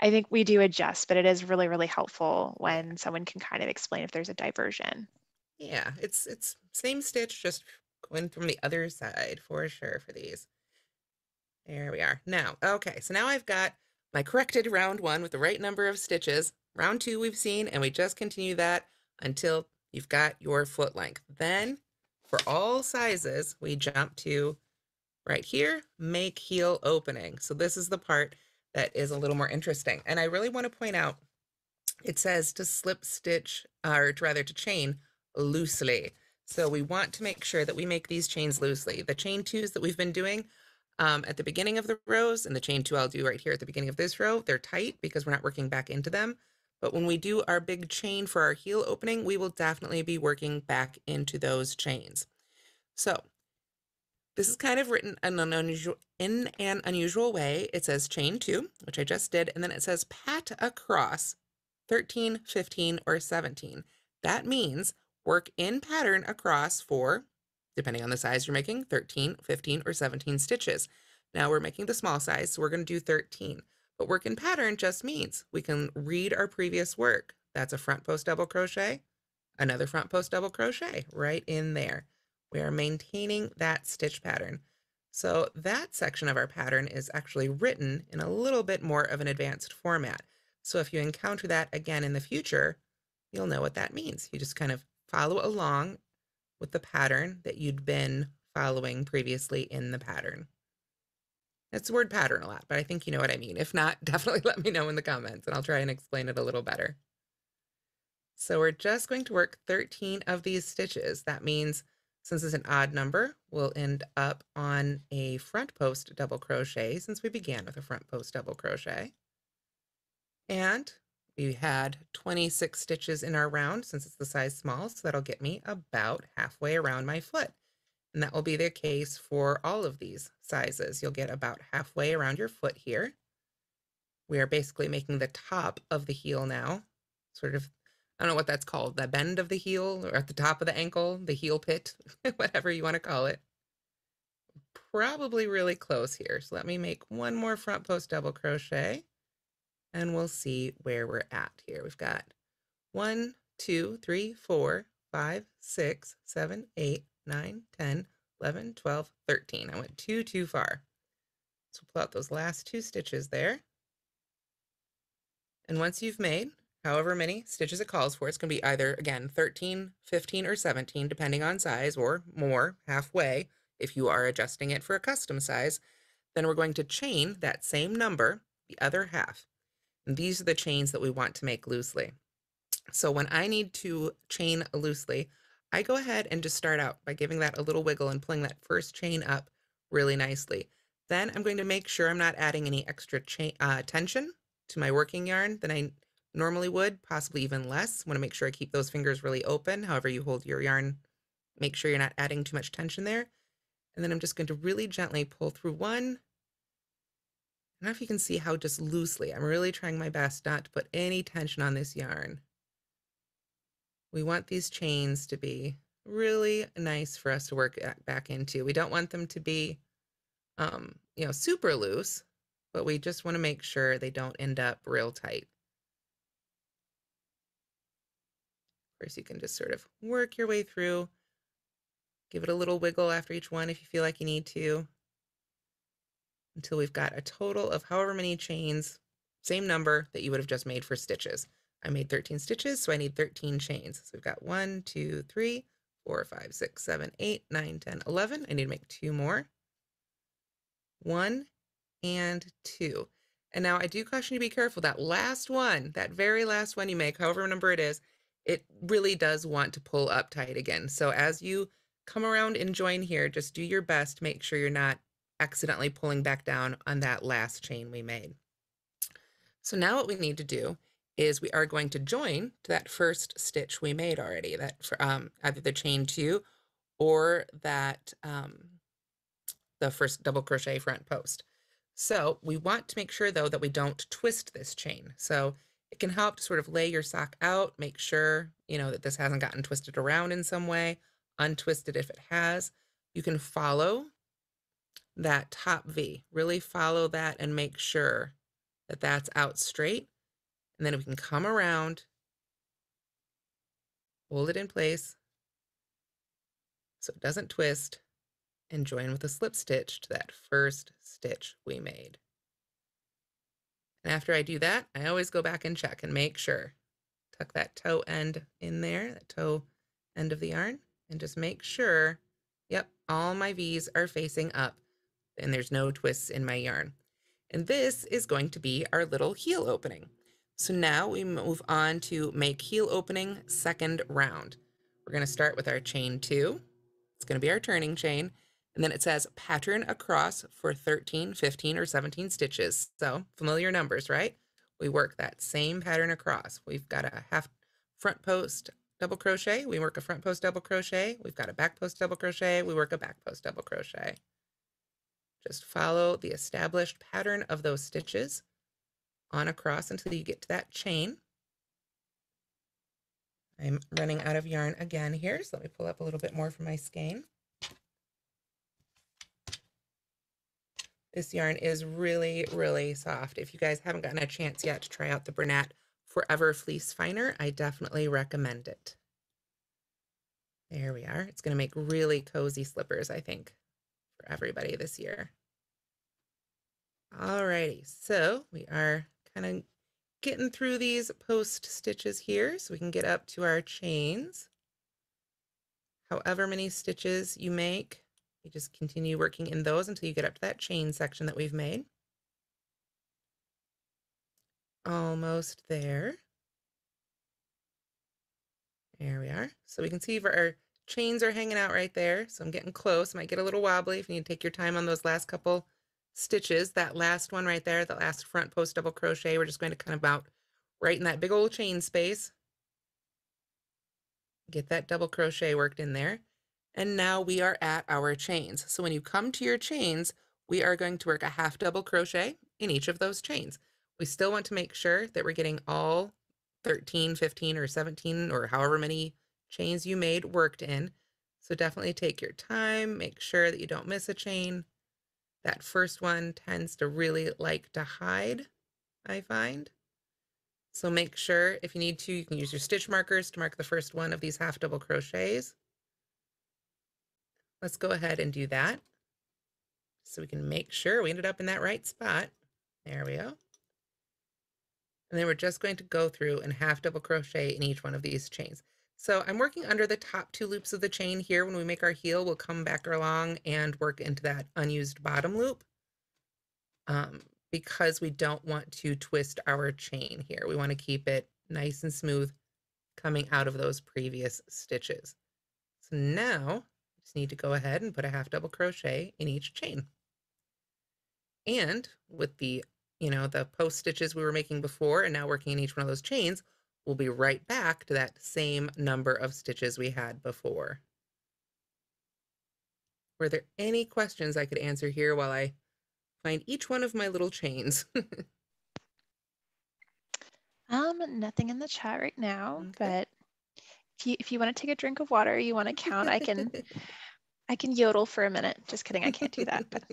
[SPEAKER 1] I think we do adjust, but it is really, really helpful
[SPEAKER 2] Yeah,
[SPEAKER 1] when someone can kind of explain if there's a diversion.
[SPEAKER 2] yeah. It's same stitch, just going from the other side for sure for these. There we are. Now, okay, so now I've got my corrected round 1 with the right number of stitches. Round 2 we've seen, and we just continue that until you've got your foot length. Then, for all sizes, we jump to right here, make heel opening. So this is the part that is a little more interesting. And I really want to point out, it says to slip stitch, or rather to chain loosely. So we want to make sure that we make these chains loosely. The chain 2s that we've been doing at the beginning of the rows, and the chain 2 I'll do right here at the beginning of this row, they're tight because we're not working back into them. But when we do our big chain for our heel opening, we will definitely be working back into those chains. So this is kind of written in an unusual way. It says chain 2, which I just did, and then it says pat across 13, 15, or 17. That means work in pattern across for, depending on the size you're making, 13, 15, or 17 stitches. Now we're making the small size, so we're going to do 13. But work in pattern just means we can read our previous work. That's a front post double crochet, another front post double crochet right in there. We are maintaining that stitch pattern. So that section of our pattern is actually written in a little bit more of an advanced format. So if you encounter that again in the future, you'll know what that means. You just kind of follow along with the pattern that you'd been following previously in the pattern. It's the word pattern a lot, but I think you know what I mean. If not, definitely let me know in the comments and I'll try and explain it a little better. So we're just going to work 13 of these stitches. That means since it's an odd number, we'll end up on a front post double crochet since we began with a front post double crochet. And we had 26 stitches in our round since it's the size small, so that'll get me about halfway around my foot. And that will be the case for all of these sizes. You'll get about halfway around your foot here. We are basically making the top of the heel now, sort of, I don't know what that's called, the bend of the heel, or at the top of the ankle, the heel pit, whatever you want to call it. Probably really close here. So let me make one more front post double crochet and we'll see where we're at here. We've got 1, 2, 3, 4, 5, 6, 7, 8, 9, 10, 11, 12, 13. I went too far. So pull out those last 2 stitches there. And once you've made however many stitches it calls for, it's going to be either, again, 13, 15, or 17, depending on size, or more, halfway, if you are adjusting it for a custom size. Then we're going to chain that same number, the other half. And these are the chains that we want to make loosely. So when I need to chain loosely, I go ahead and just start out by giving that a little wiggle and pulling that first chain up really nicely. Then I'm going to make sure I'm not adding any extra tension to my working yarn than I normally would, possibly even less. Want to make sure I keep those fingers really open. However you hold your yarn, make sure you're not adding too much tension there. And then I'm just going to really gently pull through one. I don't know if you can see how just loosely, I'm really trying my best not to put any tension on this yarn. We want these chains to be really nice for us to work back into. We don't want them to be, super loose, but we just want to make sure they don't end up real tight. Of course, you can just sort of work your way through, give it a little wiggle after each one if you feel like you need to, until we've got a total of however many chains, same number that you would have just made for stitches. I made 13 stitches, so I need 13 chains. So we've got 1, 2, 3, 4, 5, 6, 7, 8, 9, 10, 11. I need to make 2 more. 1 and 2. And now I do caution you to be careful. That last one, that very last one you make, however number it is, it really does want to pull up tight again. So as you come around and join here, just do your best to make sure you're not accidentally pulling back down on that last chain we made. So now what we need to do is we are going to join to that first stitch we made already, that for, either the chain 2 or that the first double crochet front post. So we want to make sure though that we don't twist this chain. So it can help to sort of lay your sock out, make sure, that this hasn't gotten twisted around in some way, untwist it if it has. You can follow that top V, really follow that and make sure that that's out straight. And then we can come around, hold it in place so it doesn't twist, and join with a slip stitch to that first stitch we made. And after I do that, I always go back and check and make sure. Tuck that toe end in there, that toe end of the yarn, and just make sure, yep, all my V's are facing up and there's no twists in my yarn. And this is going to be our little heel opening. So now we move on to make heel opening second round. We're going to start with our chain 2. It's going to be our turning chain. And then it says pattern across for 13, 15, or 17 stitches. So familiar numbers, right? We work that same pattern across. We've got a half front post double crochet. We work a front post double crochet. We've got a back post double crochet. We work a back post double crochet. Just follow the established pattern of those stitches on across until you get to that chain. I'm running out of yarn again here, so let me pull up a little bit more from my skein. This yarn is really, really soft. If you guys haven't gotten a chance yet to try out the Bernat Forever Fleece Finer, I definitely recommend it. There we are. It's going to make really cozy slippers, I think, for everybody this year. Alrighty, so we are kind of getting through these post stitches here so we can get up to our chains. However many stitches you make, you just continue working in those until you get up to that chain section that we've made. Almost there. There we are. So we can see our chains are hanging out right there. So I'm getting close. Might get a little wobbly if you need to take your time on those last couple stitches. That last one right there, the last front post double crochet, we're just going to kind of about right in that big old chain space. Get that double crochet worked in there. And now we are at our chains. So when you come to your chains, we are going to work a half double crochet in each of those chains. We still want to make sure that we're getting all 13, 15, or 17, or however many chains you made worked in. So definitely take your time, make sure that you don't miss a chain. That first one tends to really like to hide, I find. So make sure, if you need to, you can use your stitch markers to mark the first one of these half double crochets. Let's go ahead and do that. so we can make sure we ended up in that right spot. There we go. And then we're just going to go through and half double crochet in each one of these chains. So I'm working under the top 2 loops of the chain here. When we make our heel, we'll come back along and work into that unused bottom loop, because we don't want to twist our chain here. We want to keep it nice and smooth coming out of those previous stitches. So now I just need to go ahead and put a half double crochet in each chain. And with the the post stitches we were making before and now working in each one of those chains, we'll be right back to that same number of stitches we had before. Were there any questions I could answer here while I find each one of my little chains?
[SPEAKER 1] Nothing in the chat right now,
[SPEAKER 2] Okay.
[SPEAKER 1] but if you want to take a drink of water, you want to count, I can yodel for a minute. Just kidding, I can't do that. But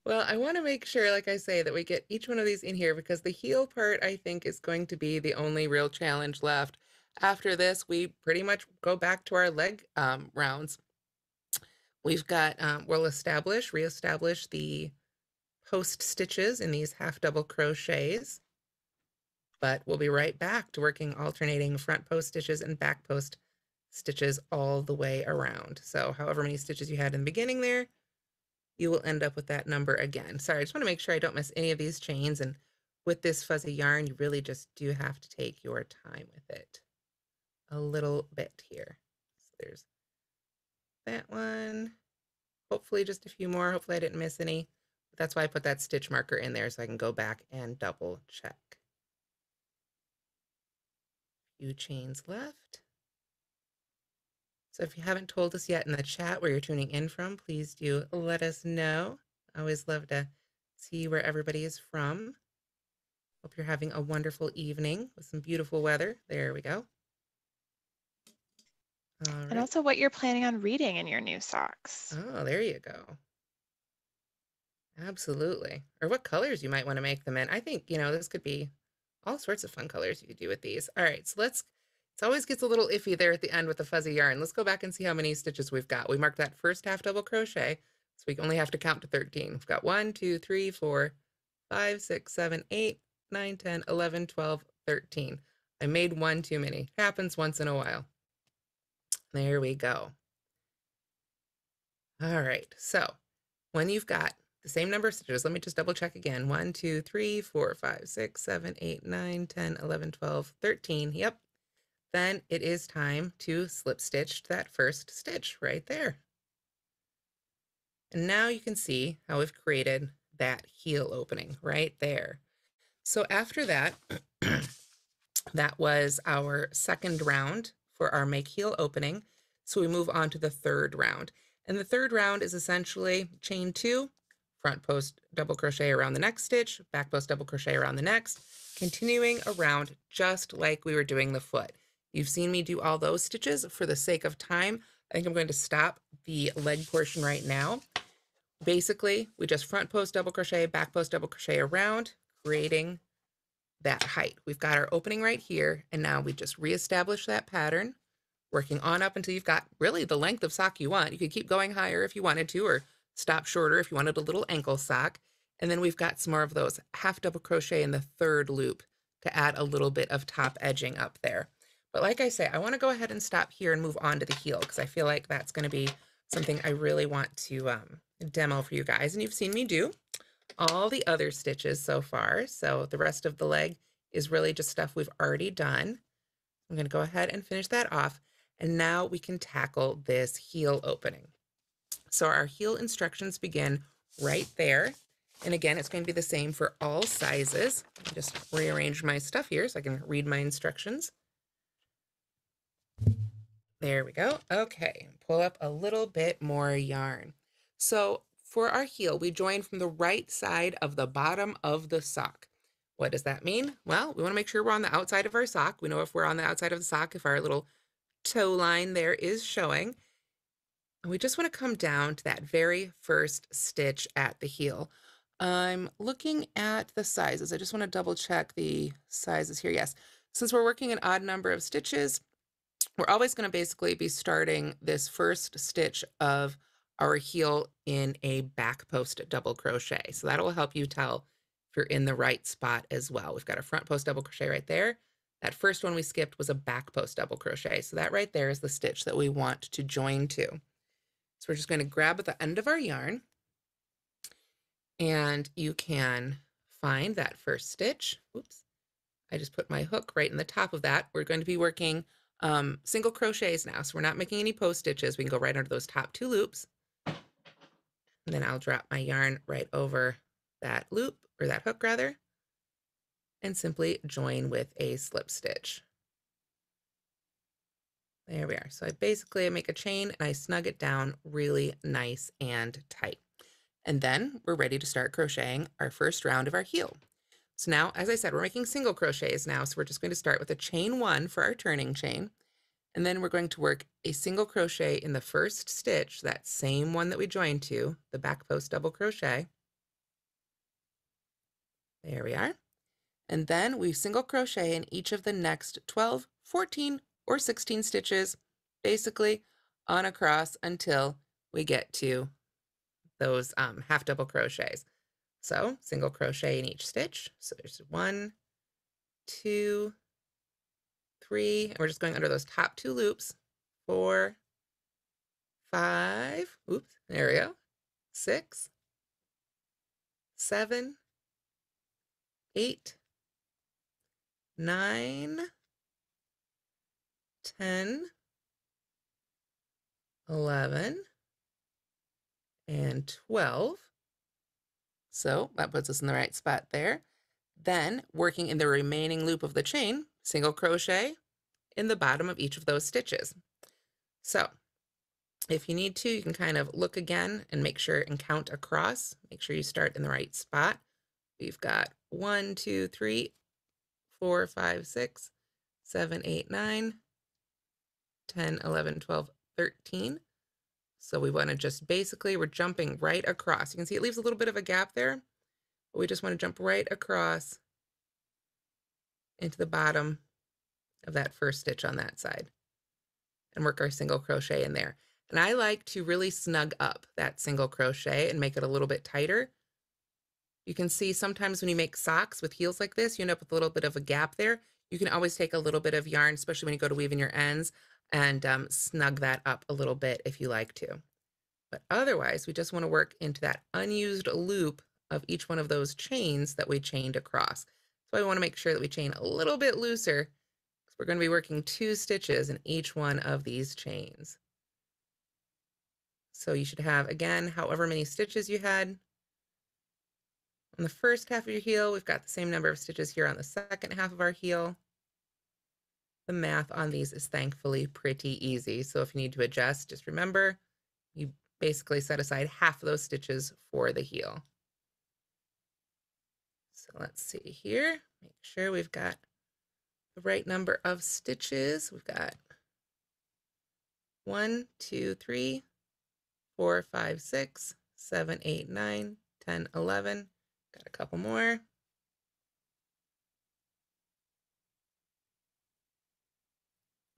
[SPEAKER 2] Well, I want to make sure, like I say, that we get each one of these in here because the heel part, I think, is going to be the only real challenge left. After this, we pretty much go back to our leg rounds. We've got, we'll reestablish the post stitches in these half double crochets, but we'll be right back to working alternating front post stitches and back post stitches all the way around. So however many stitches you had in the beginning there, you will end up with that number again. Sorry, I just want to make sure I don't miss any of these chains. And with this fuzzy yarn, you really just do have to take your time with it a little bit here. So there's that one. Hopefully just a few more. Hopefully I didn't miss any. But that's why I put that stitch marker in there so I can go back and double check. Few chains left. So if you haven't told us yet in the chat where you're tuning in from, please do let us know. I always love to see where everybody is from. Hope you're having a wonderful evening with some beautiful weather. There we go. All
[SPEAKER 1] and
[SPEAKER 2] right.
[SPEAKER 1] also what you're planning on reading in your new socks.
[SPEAKER 2] Oh, there you go. Absolutely. Or what colors you might want to make them in. I think, this could be all sorts of fun colors you could do with these. All right, so it always gets a little iffy there at the end with the fuzzy yarn. Let's go back and see how many stitches we've got. We marked that first half double crochet, so we only have to count to 13. We've got 1, 2, 3, 4, 5, 6, 7, 8, 9, 10, 11, 12, 13. I made one too many. Happens once in a while. There we go. All right, so when you've got the same number of stitches, let me just double check again. 1, 2, 3, 4, 5, 6, 7, 8, 9, 10, 11, 12, 13. Yep. Then it is time to slip stitch that first stitch right there. And now you can see how we've created that heel opening right there. So after that, that was our second round for our make heel opening. So we move on to the third round. And the third round is essentially chain 2, front post double crochet around the next stitch, back post double crochet around the next, continuing around just like we were doing the foot. You've seen me do all those stitches. For the sake of time, I think I'm going to stop the leg portion right now. Basically, we just front post double crochet, back post double crochet around, creating that height. We've got our opening right here, and now we just reestablish that pattern, working on up until you've got really the length of sock you want. You could keep going higher if you wanted to, or stop shorter if you wanted a little ankle sock. And then we've got some more of those half double crochet in the third loop to add a little bit of top edging up there. But like I say, I want to go ahead and stop here and move on to the heel because I feel like that's going to be something I really want to demo for you guys. And you've seen me do all the other stitches so far. So the rest of the leg is really just stuff we've already done. I'm going to go ahead and finish that off. And now we can tackle this heel opening. So our heel instructions begin right there. And again, it's going to be the same for all sizes. Let me just rearrange my stuff here so I can read my instructions. There we go. Okay, pull up a little bit more yarn. So for our heel, we join from the right side of the bottom of the sock. What does that mean? Well, we want to make sure we're on the outside of our sock. We know if we're on the outside of the sock, if our little toe line there is showing. And we just want to come down to that very first stitch at the heel. I'm looking at the sizes. I just want to double check the sizes here. Yes, since we're working an odd number of stitches, we're always going to basically be starting this first stitch of our heel in a back post double crochet. So that'll help you tell if you're in the right spot as well. We've got a front post double crochet right there. That first one we skipped was a back post double crochet. So that right there is the stitch that we want to join to. So we're just going to grab at the end of our yarn, and you can find that first stitch. Oops, I just put my hook right in the top of that. We're going to be working single crochets now, so we're not making any post stitches. We can go right under those top 2 loops. And then I'll drop my yarn right over that loop, or that hook rather, and simply join with a slip stitch. There we are. So I make a chain and I snug it down really nice and tight. And then we're ready to start crocheting our first round of our heel. So now, as I said, we're making single crochets now. So we're just going to start with a chain 1 for our turning chain. And then we're going to work a single crochet in the first stitch, that same one that we joined to, the back post double crochet. There we are. And then we single crochet in each of the next 12, 14, or 16 stitches, basically on across until we get to those half double crochets. So single crochet in each stitch. So there's 1, 2, 3, and we're just going under those top 2 loops. 4, 5, oops, there we go. 6, 7, 8, 9, 10, 11, and 12. So that puts us in the right spot there. Then working in the remaining loop of the chain, single crochet in the bottom of each of those stitches. So if you need to, you can kind of look again and make sure and count across. Make sure you start in the right spot. We've got 1, 2, 3, 4, 5, 6, 7, 8, 9, 10, 11, 12, 13. So we want to just we're jumping right across. You can see it leaves a little bit of a gap there, but we just want to jump right across into the bottom of that first stitch on that side and work our single crochet in there. And I like to really snug up that single crochet and make it a little bit tighter. You can see sometimes when you make socks with heels like this, you end up with a little bit of a gap there. You can always take a little bit of yarn, especially when you go to weaving your ends, and snug that up a little bit if you like to. But otherwise, we just want to work into that unused loop of each one of those chains that we chained across. So I want to make sure that we chain a little bit looser, because we're going to be working 2 stitches in each one of these chains. So you should have, again, however many stitches you had on the first half of your heel. We've got the same number of stitches here on the second half of our heel. The math on these is thankfully pretty easy. So if you need to adjust, just remember, you basically set aside half of those stitches for the heel. So let's see here. Make sure we've got the right number of stitches. We've got 1, 2, 3, 4, 5, 6, 7, 8, 9, 10, 11. Got a couple more.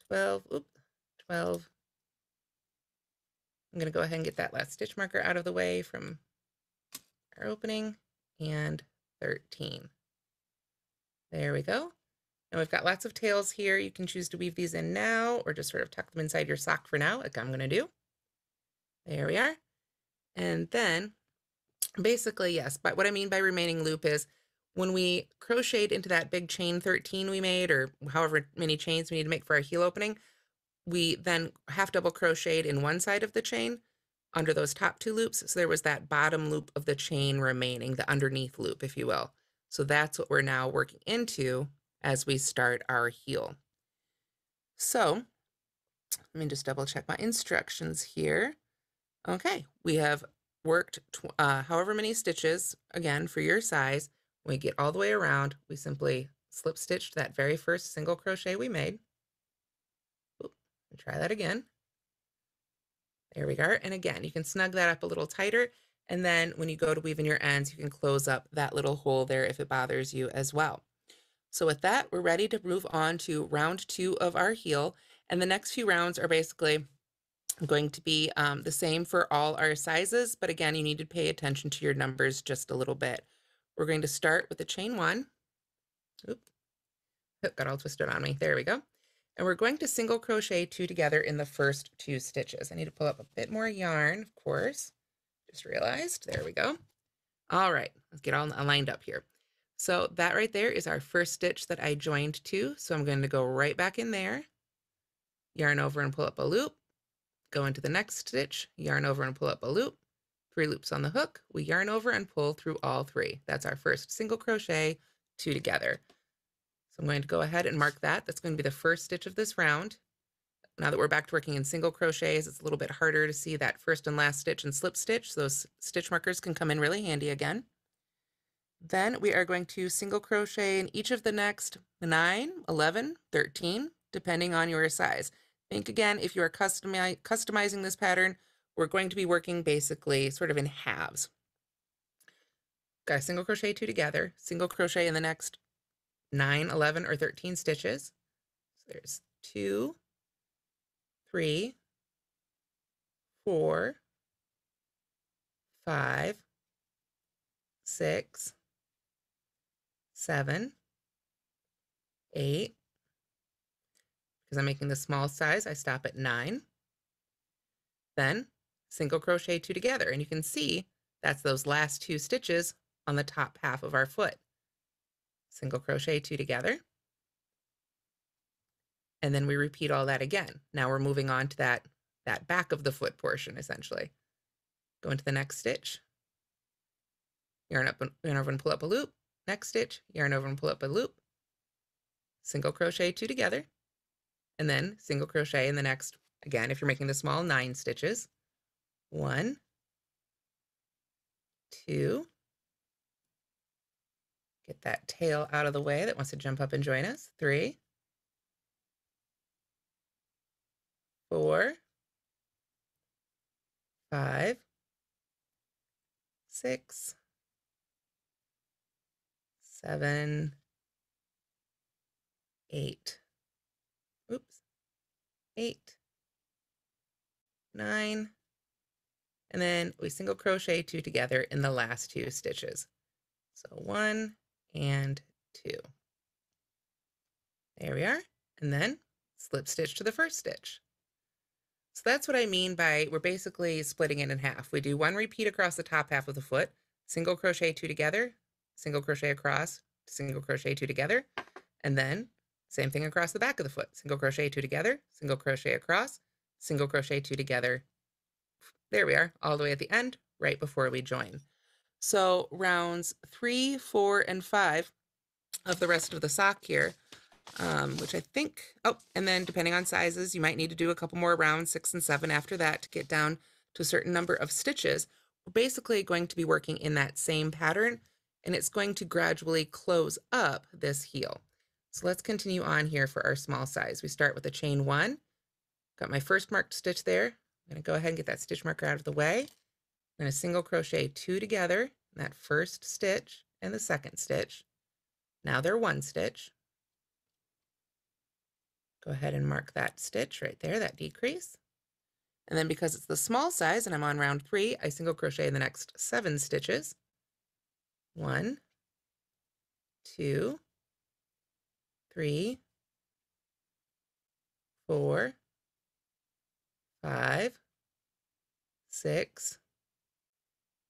[SPEAKER 2] 12, 12. I'm going to go ahead and get that last stitch marker out of the way from our opening, and 13. There we go. And we've got lots of tails here. You can choose to weave these in now or just sort of tuck them inside your sock for now, like I'm going to do. There we are. And then basically, yes, but what I mean by remaining loop is when we crocheted into that big chain 13 we made, or however many chains we need to make for our heel opening, we then half double crocheted in one side of the chain under those top 2 loops. So there was that bottom loop of the chain remaining, the underneath loop, if you will. So that's what we're now working into as we start our heel. So let me just double check my instructions here. Okay, we have worked however many stitches, again, for your size. When we get all the way around, we simply slip stitched that very first single crochet we made. Oop, try that again. There we go. And again, you can snug that up a little tighter. And then when you go to weave in your ends, you can close up that little hole there if it bothers you as well. So with that, we're ready to move on to round 2 of our heel. And the next few rounds are basically going to be the same for all our sizes, but again, you need to pay attention to your numbers just a little bit. We're going to start with the chain 1. Oop, it got all twisted on me. There we go. And we're going to single crochet 2 together in the first 2 stitches. I need to pull up a bit more yarn, of course. Just realized. There we go. All right, let's get all lined up here. So that right there is our first stitch that I joined to. So I'm going to go right back in there, yarn over and pull up a loop, go into the next stitch, yarn over and pull up a loop, 3 loops on the hook, we yarn over and pull through all 3. That's our first single crochet 2 together. So I'm going to go ahead and mark that. That's going to be the first stitch of this round. Now that we're back to working in single crochets, it's a little bit harder to see that first and last stitch and slip stitch. So those stitch markers can come in really handy again. Then we are going to single crochet in each of the next 9, 11, 13, depending on your size. Think again, if you are customizing this pattern, we're going to be working basically sort of in halves. Got a single crochet 2 together, single crochet in the next 9, 11, or 13 stitches. So there's 2, 3, 4, 5, 6, 7, 8. Because I'm making the small size, I stop at 9. Then single crochet 2 together, and you can see that's those last 2 stitches on the top half of our foot. Single crochet 2 together. And then we repeat all that again. Now we're moving on to that back of the foot portion, essentially. Go into the next stitch, yarn over and pull up a loop, next stitch, yarn over and pull up a loop, single crochet 2 together, and then single crochet in the next, again, if you're making the small, 9 stitches. 1, 2, get that tail out of the way that wants to jump up and join us. 3, 4, 5, 6, 7, 8. Oops. 8, 9, and then we single crochet 2 together in the last 2 stitches. So 1 and 2. There we are. And then slip stitch to the first stitch. So that's what I mean by we're basically splitting it in half. We do 1 repeat across the top half of the foot, single crochet 2 together, single crochet across, single crochet 2 together, and then same thing across the back of the foot, single crochet 2 together, single crochet across, single crochet 2 together. There we are, all the way at the end, right before we join. So rounds 3, 4, and 5 of the rest of the sock here, which I think, and then depending on sizes, you might need to do a couple more rounds, 6 and 7 after that to get down to a certain number of stitches. We're basically going to be working in that same pattern, and it's going to gradually close up this heel. So let's continue on here for our small size. We start with a chain 1, got my first marked stitch there. I'm going to go ahead and get that stitch marker out of the way. I'm going to single crochet 2 together in that first stitch and the second stitch. Now they're 1 stitch. Go ahead and mark that stitch right there, that decrease. And then because it's the small size and I'm on round 3, I single crochet in the next 7 stitches. 1, 2, 3, 4, 5, 6,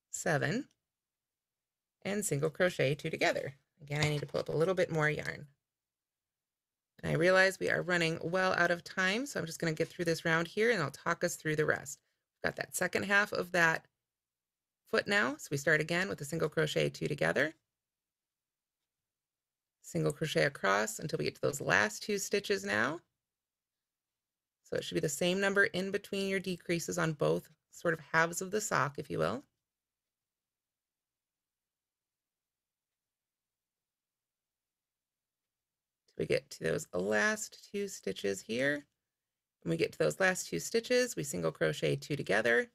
[SPEAKER 2] 7, and single crochet 2 together. Again, I need to pull up a little bit more yarn. And I realize we are running well out of time, so I'm just going to get through this round here and I'll talk us through the rest. We've got that second half of that foot now, so we start again with a single crochet 2 together, single crochet across until we get to those last 2 stitches now. So it should be the same number in between your decreases on both sort of halves of the sock, if you will. We get to those last 2 stitches here. When we get to those last 2 stitches, we single crochet 2 together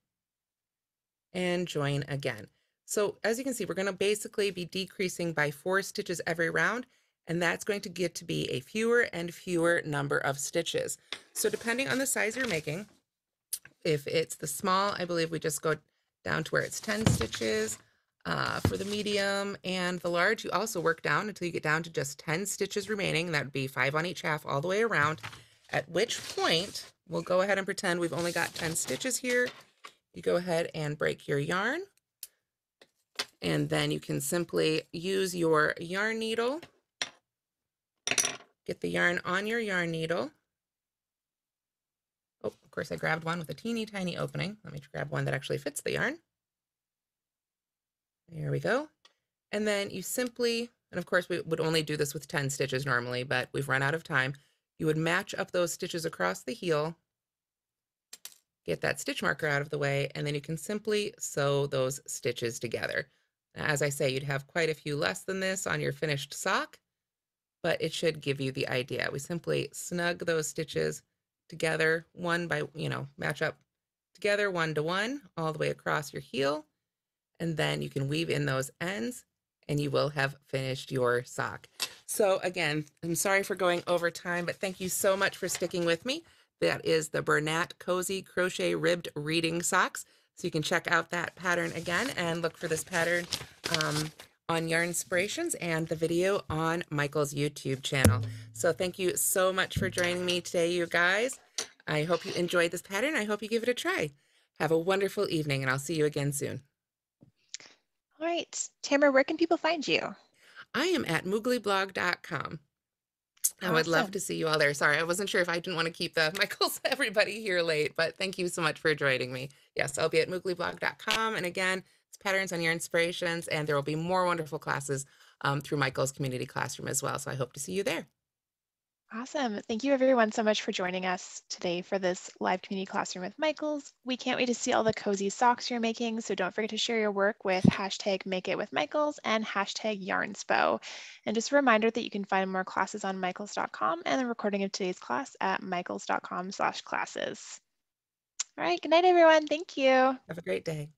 [SPEAKER 2] and join again. So as you can see, we're going to basically be decreasing by 4 stitches every round, and that's going to get to be a fewer and fewer number of stitches. So depending on the size you're making, If it's the small, I believe we just go down to where it's 10 stitches. For the medium and the large, you also work down until you get down to just 10 stitches remaining. That would be 5 on each half all the way around, at which point we'll go ahead and pretend we've only got 10 stitches here. You go ahead and break your yarn, and then you can simply use your yarn needle. Get the yarn on your yarn needle. Oh, of course, I grabbed one with a teeny tiny opening. Let me grab one that actually fits the yarn. There we go. And then you simply, and of course we would only do this with 10 stitches normally, but we've run out of time. You would match up those stitches across the heel, get that stitch marker out of the way, and then you can simply sew those stitches together. Now, as I say, you'd have quite a few less than this on your finished sock, but it should give you the idea. We simply snug those stitches together, one by, match up together 1 to 1 all the way across your heel, and then you can weave in those ends and you will have finished your sock. So again, I'm sorry for going over time, but thank you so much for sticking with me. That is the Bernat Cozy Crochet Ribbed Reading Socks. So you can check out that pattern again and look for this pattern on Yarn Inspirations and the video on Michael's YouTube channel. So thank you so much for joining me today, you guys. I hope you enjoyed this pattern. I hope you give it a try. Have a wonderful evening, and I'll see you again soon.
[SPEAKER 1] All right, Tamara, where can people find you?
[SPEAKER 2] I am at mooglyblog.com. I would love to see you all there. Sorry, I wasn't sure if I didn't want to keep the Michael's everybody here late, but thank you so much for joining me. Yes, I'll be at mooglyblog.com. And again, it's patterns on your inspirations, and there will be more wonderful classes through Michael's community classroom as well. So I hope to see you there.
[SPEAKER 1] Awesome. Thank you everyone so much for joining us today for this live community classroom with Michaels. We can't wait to see all the cozy socks you're making, so don't forget to share your work with #MakeItWithMichaels and #YarnSpo. And just a reminder that you can find more classes on michaels.com and the recording of today's class at michaels.com/classes. All right, good night everyone. Thank you.
[SPEAKER 2] Have a great day.